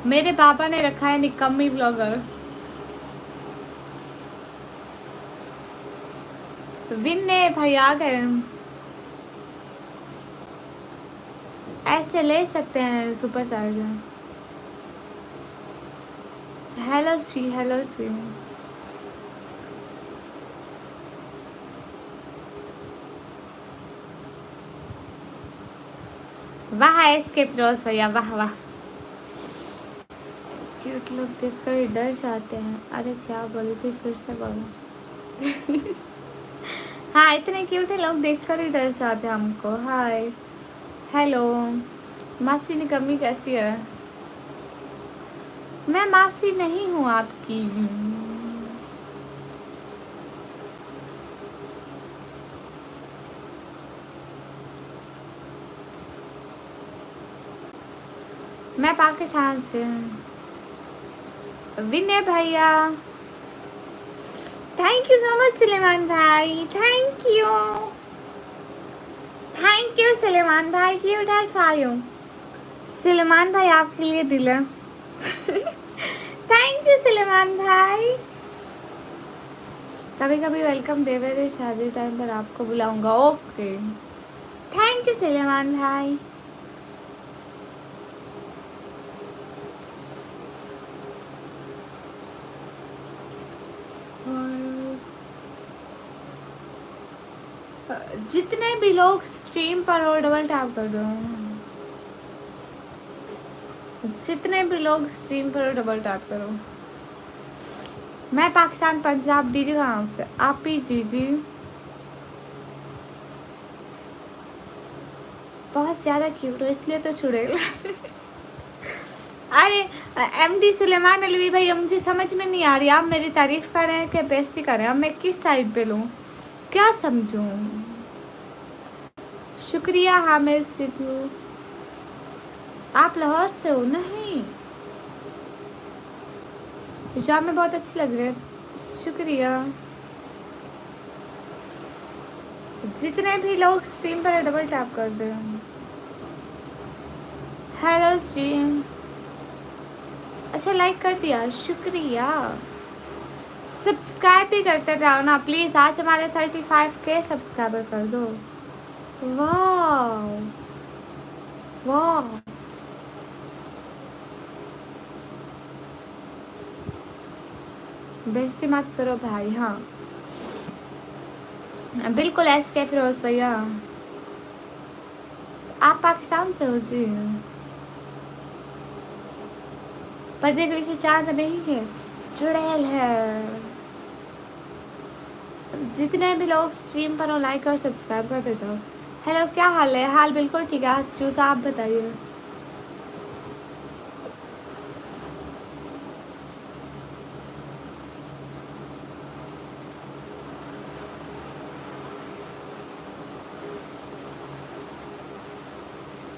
S1: मेरे पापा ने रखा है निकम्मी ब्लॉगर। विन ने भाई आ गए। ऐसे ले सकते हैं super charger. Hello Shri, hello Shri. वाह इसके फिरोज भैया, वाह वाह। क्यूट लोग देखकर डर जाते हैं। अरे क्या बोली थी, फिर से बोलो। हाँ, इतने क्यूट लोग देखकर ही डर जाते हैं हमको। हाय, हेलो। मासी निकम्मी कैसी है? मैं मासी नहीं हूँ आपकी। मैं पाकिस्तान से हूँ। विनय भैया, thank you so much Suleman भाई, thank you. Thank you Suleman भाई, क्यूट एट फायू। सुलेमान भाई आपके लिए दिल है। थैंक यू सुलेमान भाई। कभी कभी वेलकम देवेरे शादी टाइम पर आपको बुलाऊंगा। ओके, थैंक यू सुलेमान भाई। जितने भी लोग स्ट्रीम पर हो डबल टैप कर दो। जितने भी लोग स्ट्रीम पर हो डबल टैप करो। मैं पाकिस्तान पंजाब। दीदी कहाँ से? आप ही जी। बहुत ज़्यादा क्यूट हो इसलिए तो छुड़ेगा। अरे एमडी सुलेमान अलवी भैया, मुझे समझ में नहीं आ रही, आप मेरी तारीफ कर रहे हैं कि बेइज्जती कर रहे हैं? अब मैं किस साइड पे लूँ, क्या समझूं? शुक्रिया हामिद सिद्धू। आप लाहौर से हो? नहीं, हिजाब में बहुत अच्छी लग रही है, शुक्रिया। जितने भी लोग स्ट्रीम पर डबल टैप कर दे। Hello stream. अच्छा लाइक कर दिया, शुक्रिया। सब्सक्राइब भी करते रहो ना प्लीज़। आज हमारे 35K सब्सक्राइबर कर दो। वाह वाह, बेइज्जती मत करो भाई। हाँ बिल्कुल एस के फिरोज भैया। आप पाकिस्तान से हो जी? पर्दे के पीछे चांद नहीं है, चुड़ैल है। जितने भी लोग स्ट्रीम पर हो लाइक और सब्सक्राइब करते जाओ। हेलो, क्या हाल है? हाल बिल्कुल ठीक है। चूसा आप बताइए।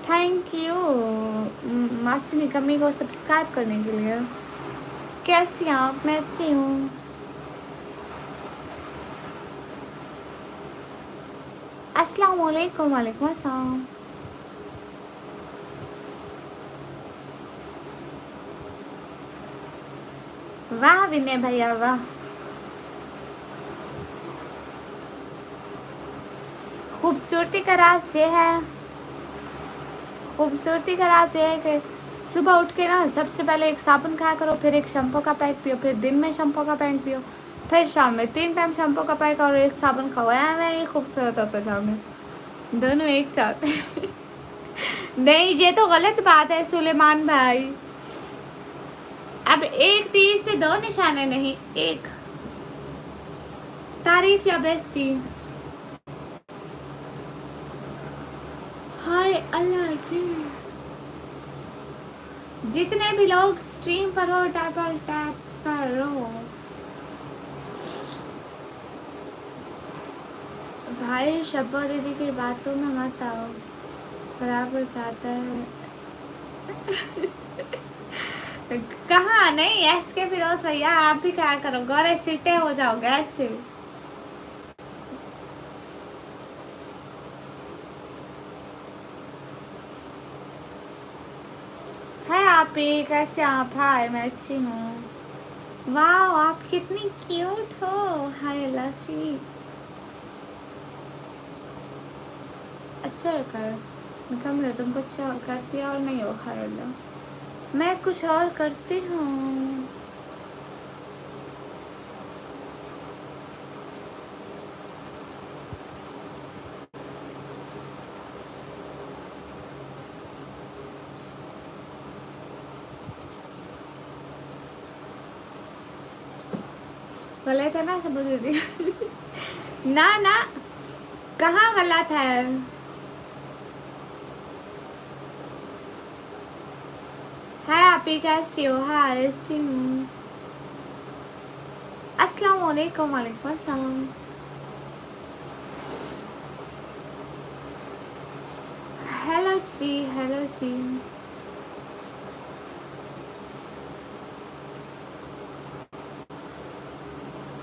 S1: थैंक यू मासी निकम्मी को सब्सक्राइब करने के लिए। कैसी हैं आप? मैं अच्छी हूँ। अस्सलाम वालेकुम। वालेकुम अस्सलाम। वाह विनय भैया वाह। खूबसूरती का राज ये है, खूबसूरती का राज ये है कि सुबह उठ के ना सबसे पहले एक साबुन खाया करो, फिर एक शैम्पू का पैक पियो, फिर दिन में शैम्पू का पैक पियो, फिर शाम में 3 टाइम शैम्पू का पैक और एक साबुन खाओ। मैं ये खूबसूरत होता जाओगे दोनों एक साथ। नहीं ये तो गलत बात है सुलेमान भाई। अब एक तीर से 2 निशाने नहीं, एक तारीफ या बेइज्जती। हाय अल्लाह जी। जितने भी लोग स्ट्रीम पर हो डबल टैप करो। भाई शब्बो दीदी की बातों में मत आओ, खराब हो जाता है। कहाँ नहीं एस के फिरोज भैया आप भी क्या करो, गोरे चिट्टे हो जाओगे ऐसे। है आप ही कैसे आप? हाय मैं अच्छी हूँ। वाह आप कितनी क्यूट हो। हाय अल्लाह जी। अच्छा कर कम हो, तुम कुछ और करती और नहीं हो। हाय अल्लाह मैं कुछ और करती हूँ। गलत है ना सब दीदी? ना ना कहाँ गलत है? है आप ही कैसी हो? हाय अच्छी हूँ। अस्सलाम वालेकुम। वालेकुम अस्सलाम। हेलो जी हेलो जी।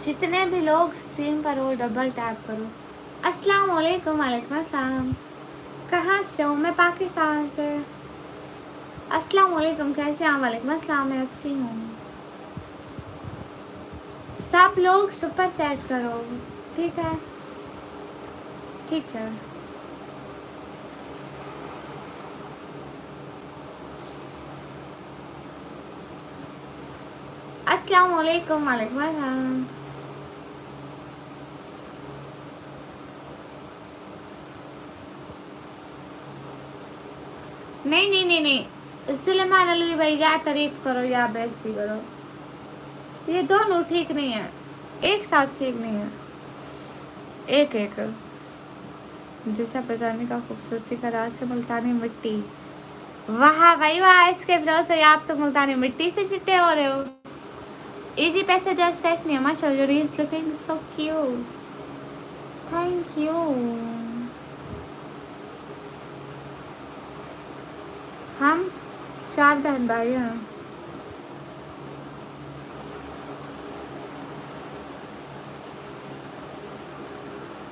S1: जितने भी लोग स्ट्रीम पर हो डबल टैप करो। अस्सलाम वालेकुम। वालेकुम अस्सलाम। कहाँ से हो? मैं पाकिस्तान से। अस्सलाम वालेकुम कैसे हैं? वालेकुम अस्सलाम मैं अच्छी हूँ। सब लोग सुपर चैट करो ठीक है? ठीक है। अस्सलाम वालेकुम। वालेकुम अस्सलाम। नहीं नहीं नहीं नहीं सुलेमान अली भाई या तारीफ करो या बेइज्जती करो, ये दोनों ठीक नहीं है, एक साथ ठीक नहीं है। एक एक जैसा बताने का खूबसूरती का राज है मुल्तानी मिट्टी। वाह भाई वाह इसके फिरोज से आप तो मुल्तानी मिट्टी से चिट्टे हो रहे हो। इजी पैसे जस्ट कैश नहीं है। माशाल्लाह your is looking so cute. Thank you. हम 4 बहन भाई हैं।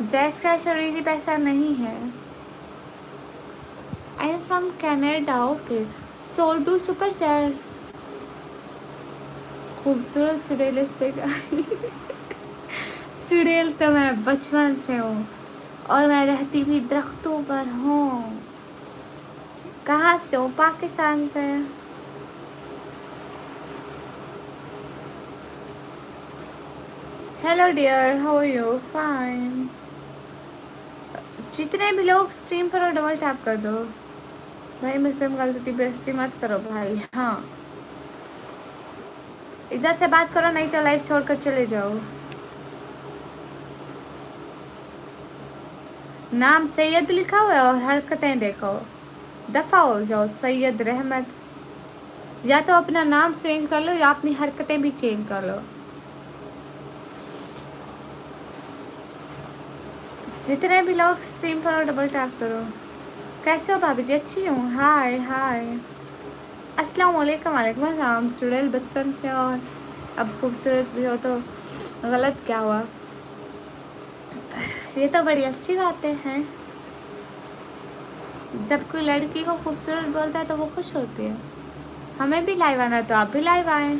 S1: जैस कैश और इजी पैसा नहीं है। आई am from Canada. Okay so do super chat. खूबसूरत चुड़ैल इस पे चुड़ैल तो मैं बचपन से हूँ और मैं रहती भी दरख्तों पर हूँ। कहाँ से हो? पाकिस्तान से। Hello dear how are you? Fine. जितने भी लोग स्ट्रीम पर हो डबल टैप कर दो। भाई मुस्लिम गर्ल्स की बेइज्जती मत करो भाई। हाँ इज्जत से बात करो नहीं तो लाइव छोड़कर चले जाओ। नाम सैयद लिखा हुआ है और हरकतें देखो। दफा हो जाओ सैयद रहमत। या तो अपना नाम चेंज कर लो या अपनी हरकतें भी चेंज कर लो। जितने भी लोग स्ट्रीम पर हो डबल टैप करो। कैसे हो भाभी जी? अच्छी हूँ। हाय हाय अस्सलाम वालेकुम। वालेकुम अस्सलाम। चुड़ैल बचपन से और अब खूबसूरत भी हो तो गलत क्या हुआ? ये तो बड़ी अच्छी बातें हैं। जब कोई लड़की को खूबसूरत बोलता है तो वो खुश होती है। हमें भी लाइव आना है तो आप भी लाइव आए।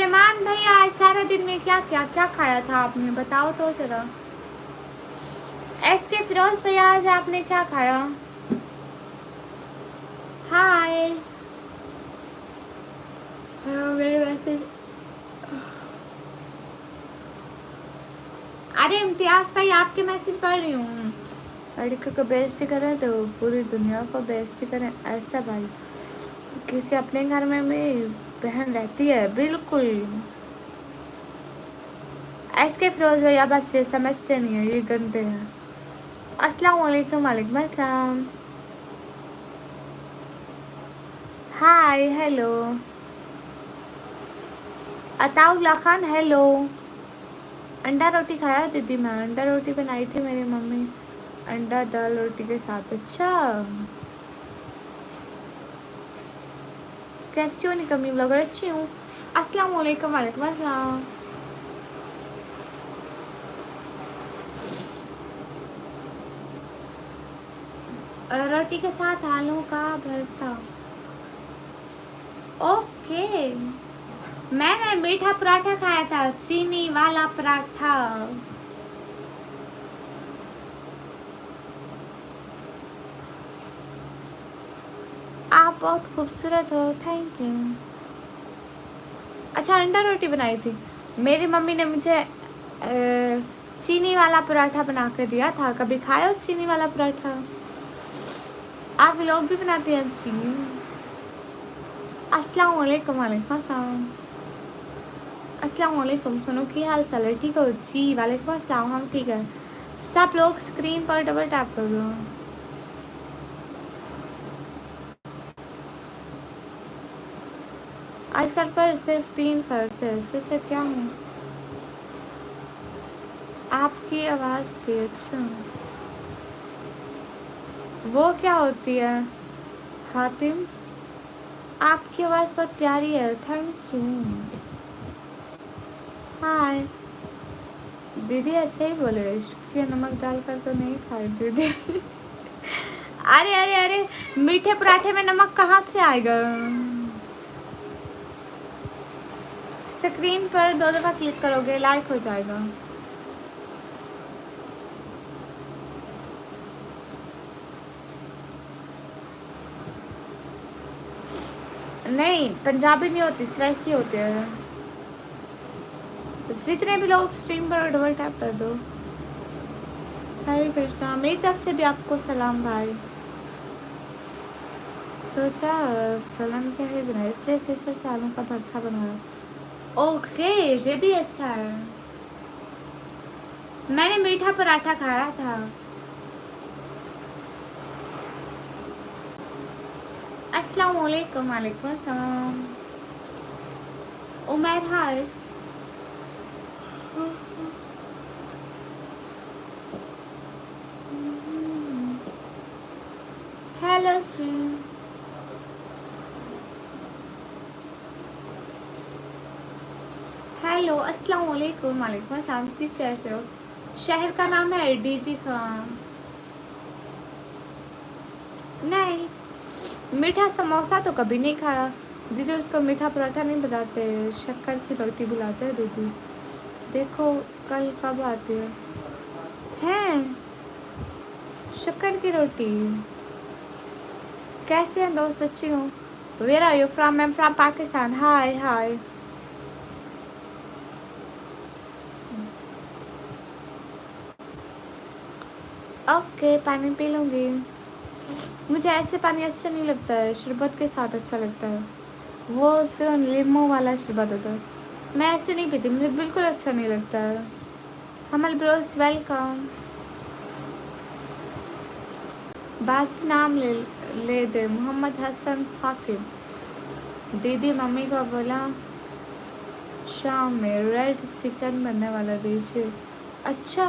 S1: सुलेमान भैया आज सारा दिन में क्या क्या क्या खाया था आपने, बताओ तो जरा। एस के फिरोज भैया आज आपने क्या खाया? हाय। मेरे मैसेज, अरे इम्तियाज भाई आपके मैसेज पढ़ रही हूँ। लड़के को बेइज्जती करें तो पूरी दुनिया को बेइज्जती करें, ऐसा भाई किसी अपने घर में मेरी बहन रहती है, बिल्कुल। ऐसे फिरोज भैया बस ये समझते नहीं है, ये गंदे हैं। अस्सलाम वालेकुम। वालेकुम अस्सलाम। Hi hello. Ataullah Khan hello. अंडा रोटी खाया दीदी? मैं अंडा रोटी बनाई थी मेरी मम्मी, अंडा दाल रोटी के साथ। अच्छा, कैसी हो निकम्मी ब्लॉगर? अच्छी हूँ। अस्सलाम वालेकुम। वालेकुम अस्सलाम। रोटी के साथ आलू का भरता। ओके, मैंने मीठा पराठा खाया था, चीनी वाला पराठा। आप बहुत खूबसूरत हो, थैंक यू। अच्छा, अंडा रोटी बनाई थी मेरी मम्मी ने मुझे। चीनी वाला पराठा बना कर दिया था, कभी खाया उस चीनी वाला पराठा? आप लोग भी बनाते हैं चीनी? अस्सलाम वालेकुम। वालेकुम अस्सलाम। अस्सलाम वालेकुम। सुनो की हाल चाल है? ठीक हो जी? वालेकुम अस्सलाम, हम ठीक है। सब लोग स्क्रीन पर डबल टैप कर दो। आजकल पर सिर्फ 3 फर्क थे, सच है क्या हूँ? आपकी आवाज़ भी। अच्छा, वो क्या होती है हातिम? आपकी आवाज़ बहुत प्यारी है, थैंक यू। हाय दीदी, ऐसे ही बोले, शुक्रिया। नमक डालकर तो नहीं खाई दीदी। अरे अरे अरे, मीठे पराठे में नमक कहाँ से आएगा? स्क्रीन पर 2 दफ़ा क्लिक करोगे लाइक हो जाएगा। नहीं, पंजाबी नहीं होती, सराइकी होते हैं। जितने भी लोग स्ट्रीम पर डबल टैप कर दो। हरे कृष्णा, मेरी तरफ से भी आपको सलाम भाई। सोचा सलाम क्या है बनाया, इसलिए फिर से आलू का भरता बनाया। ओके, ये भी अच्छा है। मैंने मीठा पराठा खाया था। अस्सलाम वालेकुम। वालेकुम अस्सलाम। उमर हाय। हेलो जी। हेलो, अस्सलाम वालेकुम। वालेकुम अस्सलाम। किस शहर से हो? शहर का नाम है डीजी खान। नहीं, मीठा समोसा तो कभी नहीं खाया दीदी, उसको मीठा पराठा नहीं बताते, शक्कर की रोटी बुलाते हैं दीदी। देखो कल कब आती है। हैं, शक्कर की रोटी। कैसे हैं दोस्त? अच्छी हूँ। Where are you from? I am from Pakistan. Hi hi. Okay, पानी पी लूँगी। मुझे ऐसे पानी अच्छा नहीं लगता है, शरबत के साथ अच्छा लगता है। वो जो लीमू वाला शरबत होता है, मैं ऐसे नहीं पीती, मुझे बिल्कुल अच्छा नहीं लगता है। हमल ब्रोस वेलकम। बाजी नाम ले दे, मोहम्मद हसन साकिब। दीदी मम्मी को बोला शाम में रेड चिकन बनने वाला दीजिए। अच्छा,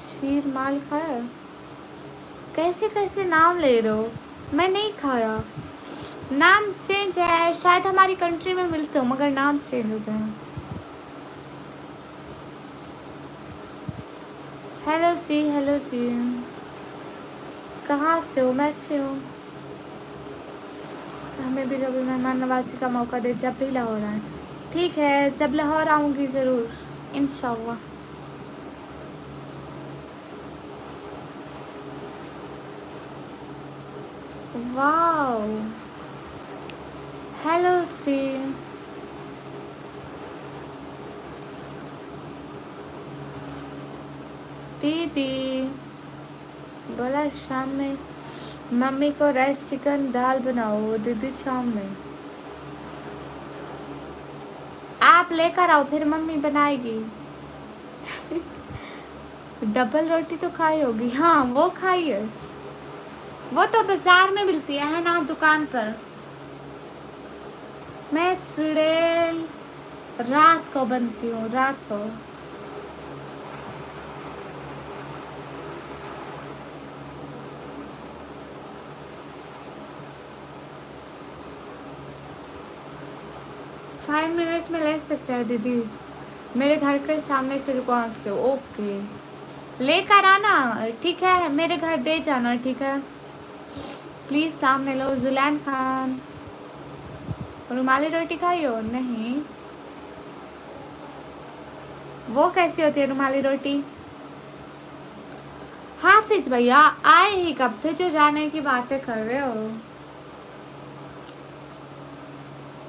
S1: शीर माल खाया? कैसे कैसे नाम ले रहे हो? मैं नहीं खाया। नाम चेंज है, शायद हमारी कंट्री में मिलते हो मगर नाम चेंज होते हैं। हेलो जी, हेलो जी। कहाँ से हो? मैं अच्छी हूँ। हमें भी कभी मेहमान नवाजी का मौका दे जब भी लाहौर आए। ठीक है, जब लाहौर आऊँगी ज़रूर इंशाल्लाह। वाओ, हेलो सी। दीदी बोला शाम में मम्मी को रेड चिकन दाल बनाओ। दीदी शाम में आप लेकर आओ, फिर मम्मी बनाएगी। डबल रोटी तो खाई होगी। हाँ वो खाई है, वो तो बाजार में मिलती है ना, दुकान पर। मैं सुडेल रात को बनती हूँ, रात को। फाइव मिनट में ले सकते हैं दीदी, मेरे घर के सामने से दुकान से। ओके, लेकर आना, ठीक है, मेरे घर दे जाना, ठीक है प्लीज़। सामने लो। जुलैन खान, रुमाली रोटी खाई हो? नहीं, वो कैसी होती है रुमाली रोटी? हाफिज भैया आए ही कब थे जो जाने की बातें कर रहे हो?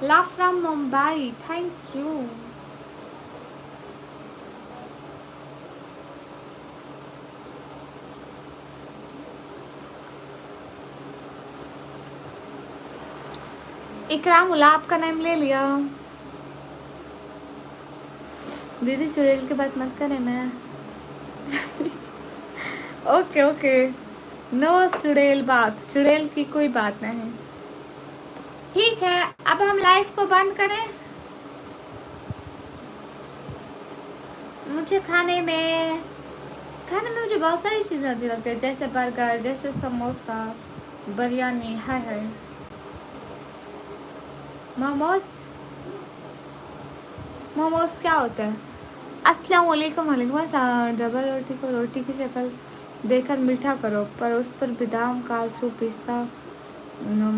S1: Love from Mumbai, thank you. इकराम उल्ला आपका नाम ले लिया। दीदी चुड़ैल की बात मत करें मैं। ओके ओके, नो चुड़ैल बात, चुड़ैल की कोई बात नहीं। ठीक है, अब हम लाइव को बंद करें। मुझे खाने में मुझे बहुत सारी चीज़ें अच्छी लगती है, जैसे बर्गर, जैसे समोसा, बिरयानी। है मोमोज। मोमोज क्या होता है? अस्सलाम वालेकुम। वालेकुम अस्सलाम। डबल रोटी को रोटी की शक्ल देकर मीठा करो, पर उस पर बादाम, काजू, पिस्ता,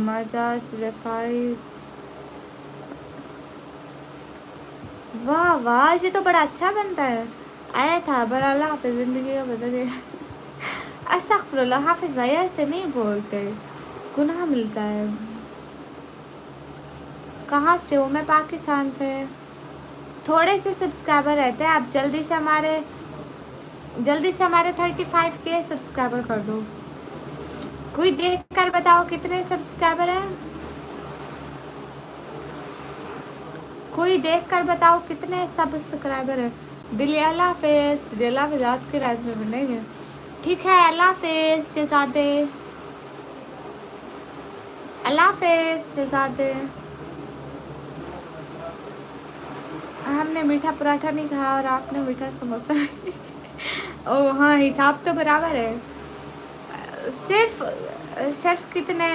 S1: मजाज, रिफाइंड। वाह वाह, ये तो बड़ा अच्छा बनता है। आया था बला, अल्लाह हाफिज़, ज़िंदगी का बदल गया। अस्तगफुरुल्लाह, हाफिज़ भाई ऐसे नहीं बोलते, गुनाह मिलता है। कहाँ से हो? मैं पाकिस्तान से। थोड़े से सब्सक्राइबर रहते हैं, आप जल्दी से हमारे 35 के सब्सक्राइबर कर दो। कोई देख कर बताओ कितने सब्सक्राइबर हैं? कोई देख कर बताओ कितने सब्सक्राइबर है। दिल्ली, अल्लाह हाफिज़। दिल्ली हाफिज़, आज की रात में मिलेंगे। ठीक है, अल्लाह हाफिज़ शहजादे, अल्लाह हाफिज़ शहजादे। हमने मीठा पराठा नहीं खाया और आपने मीठा समोसा। ओह हाँ, हिसाब तो बराबर है। सिर्फ कितने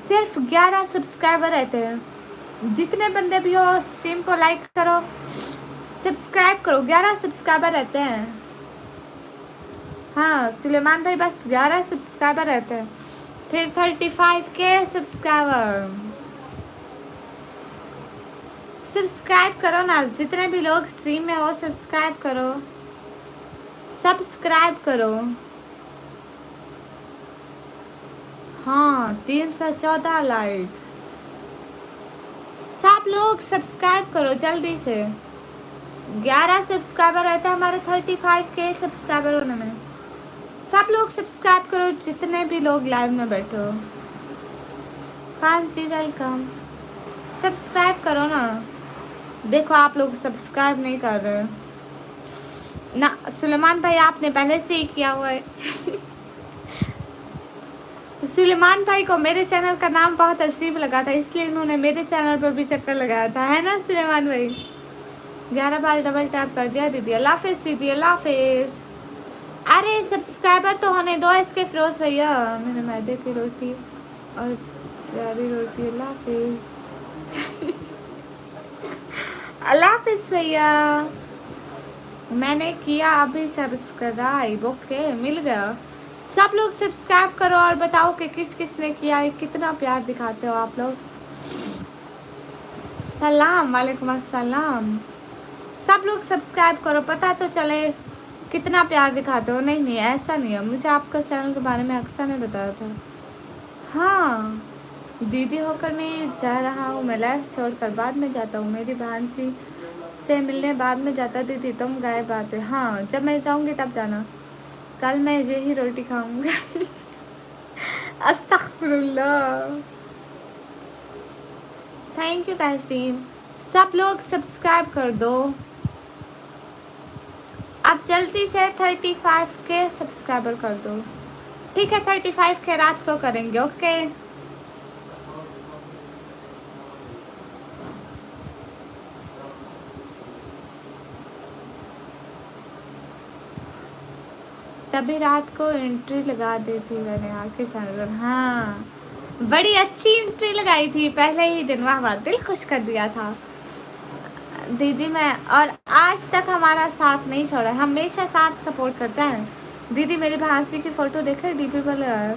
S1: सिर्फ 11 सब्सक्राइबर रहते हैं। जितने बंदे भी हो स्ट्रीम को लाइक करो, सब्सक्राइब करो। 11 सब्सक्राइबर रहते हैं। हाँ सुलेमान भाई, बस 11 सब्सक्राइबर रहते हैं, फिर 35 के सब्सक्राइबर। सब्सक्राइब करो ना, जितने भी लोग स्ट्रीम में हो सब्सक्राइब करो, सब्सक्राइब करो। हाँ 314 लाइक। सब लोग सब्सक्राइब करो जल्दी से। 11 सब्सक्राइबर रहता है हमारे 35 के सब्सक्राइबर होने में। सब लोग सब्सक्राइब करो, जितने भी लोग लाइव में बैठे हो। खान जी वेलकम, सब्सक्राइब करो ना। देखो आप लोग सब्सक्राइब नहीं कर रहे ना। सुलेमान भाई आपने पहले से ही किया हुआ है। सुलेमान भाई को मेरे चैनल का नाम बहुत अजीब लगा था, इसलिए उन्होंने मेरे चैनल पर भी चक्कर लगाया था, है ना सुलेमान भाई? 11 बार डबल टैप कर दिया दीदी। अल्लाह हाफिज़ दीदी, अल्लाह हाफिज़। अरे सब्सक्राइबर तो होने दो इसके। फिरोज भैया, मेरे मैदे की रोटी और प्यारी रोटी। अल्लाह हाफिज़। अल्लाह हाफिज़ भैया। मैंने किया अभी सब्सक्राइब। ओके, मिल गया। सब लोग सब्सक्राइब करो और बताओ कि किस किस ने किया है, कितना प्यार दिखाते हो आप लोग। सलाम वालेकुम अस्सलाम। सब लोग सब्सक्राइब करो, पता तो चले कितना प्यार दिखाते हो। नहीं नहीं, ऐसा नहीं है, मुझे आपका चैनल के बारे में अक्सर ने बताया था। हाँ, दीदी होकर नहीं जा रहा हूँ मैं, लाइफ छोड़कर बाद में जाता हूँ। मेरी भांजी से मिलने बाद में जाता। दीदी तुम गायब आते। हाँ, जब मैं जाऊँगी तब जाना। कल मैं यही रोटी खाऊंगा। अस्तगफिरुल्लाह। थैंक यू तहसीन। सब लोग सब्सक्राइब कर दो। अब जल्दी से 35 के सब्सक्राइबर कर दो। ठीक है, 35 के रात को करेंगे। ओके, तभी रात को एंट्री लगा दी थी मैंने आपके चैनल पर। हाँ, बड़ी अच्छी एंट्री लगाई थी पहले ही दिन। वाह वाह, दिल खुश कर दिया था दीदी। मैं और आज तक हमारा साथ नहीं छोड़ा, हमेशा साथ सपोर्ट करता है। दीदी मेरी भांजी की फ़ोटो देखे डीपी पर लगाया,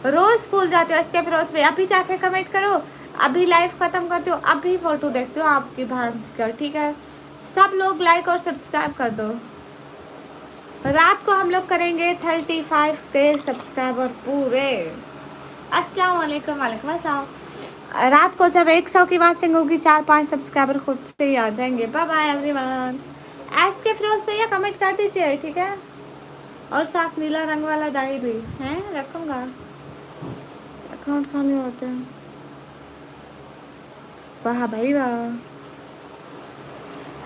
S1: रोज़ भूल जाते हो इसके फिरोज पे। अभी जाके कमेंट करो, अभी लाइव ख़त्म करती हो, अभी फ़ोटो देखते हो आपकी भांजी का। ठीक है, सब लोग लाइक और सब्सक्राइब कर दो। रात को हम लोग करेंगे 35 के सब्सक्राइबर पूरे। अस्सलाम वालेकुम। वालेकुम अस्सलाम। रात को जब 100 की वाचिंग होगी, 4-5 सब्सक्राइबर खुद से ही आ जाएंगे। Bye bye everyone. एस के फिरोज भैया कमेंट कर दीजिए, ठीक है। और साथ नीला रंग वाला दाई भी है, रखूँगा। अकाउंट खाली होते हैं। वाह भाई वाह।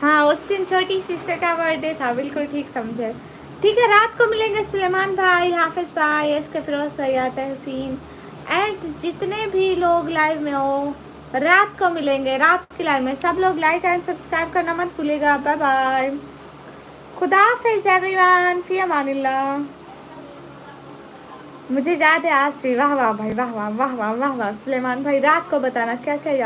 S1: हाँ, उस दिन छोटी सिस्टर का बर्थडे था, बिल्कुल ठीक समझे। ठीक है, रात को मिलेंगे सुलेमान भाई, हाफिज़ भाई, एस के फिरोज भैया, तहसीन एंड जितने भी लोग लाइव में हो। रात को मिलेंगे, रात की लाइव में। सब लोग लाइक एंड सब्सक्राइब करना मत भूलिएगा। बाय बाय, खुदा हाफिज़ एवरीवन, फी अमानिल्लाह। मुझे याद है आज भी। वाह वाह भाई, वाह वाह वाह वाह वाह वाह। सुलेमान भाई रात को बताना क्या क्या याद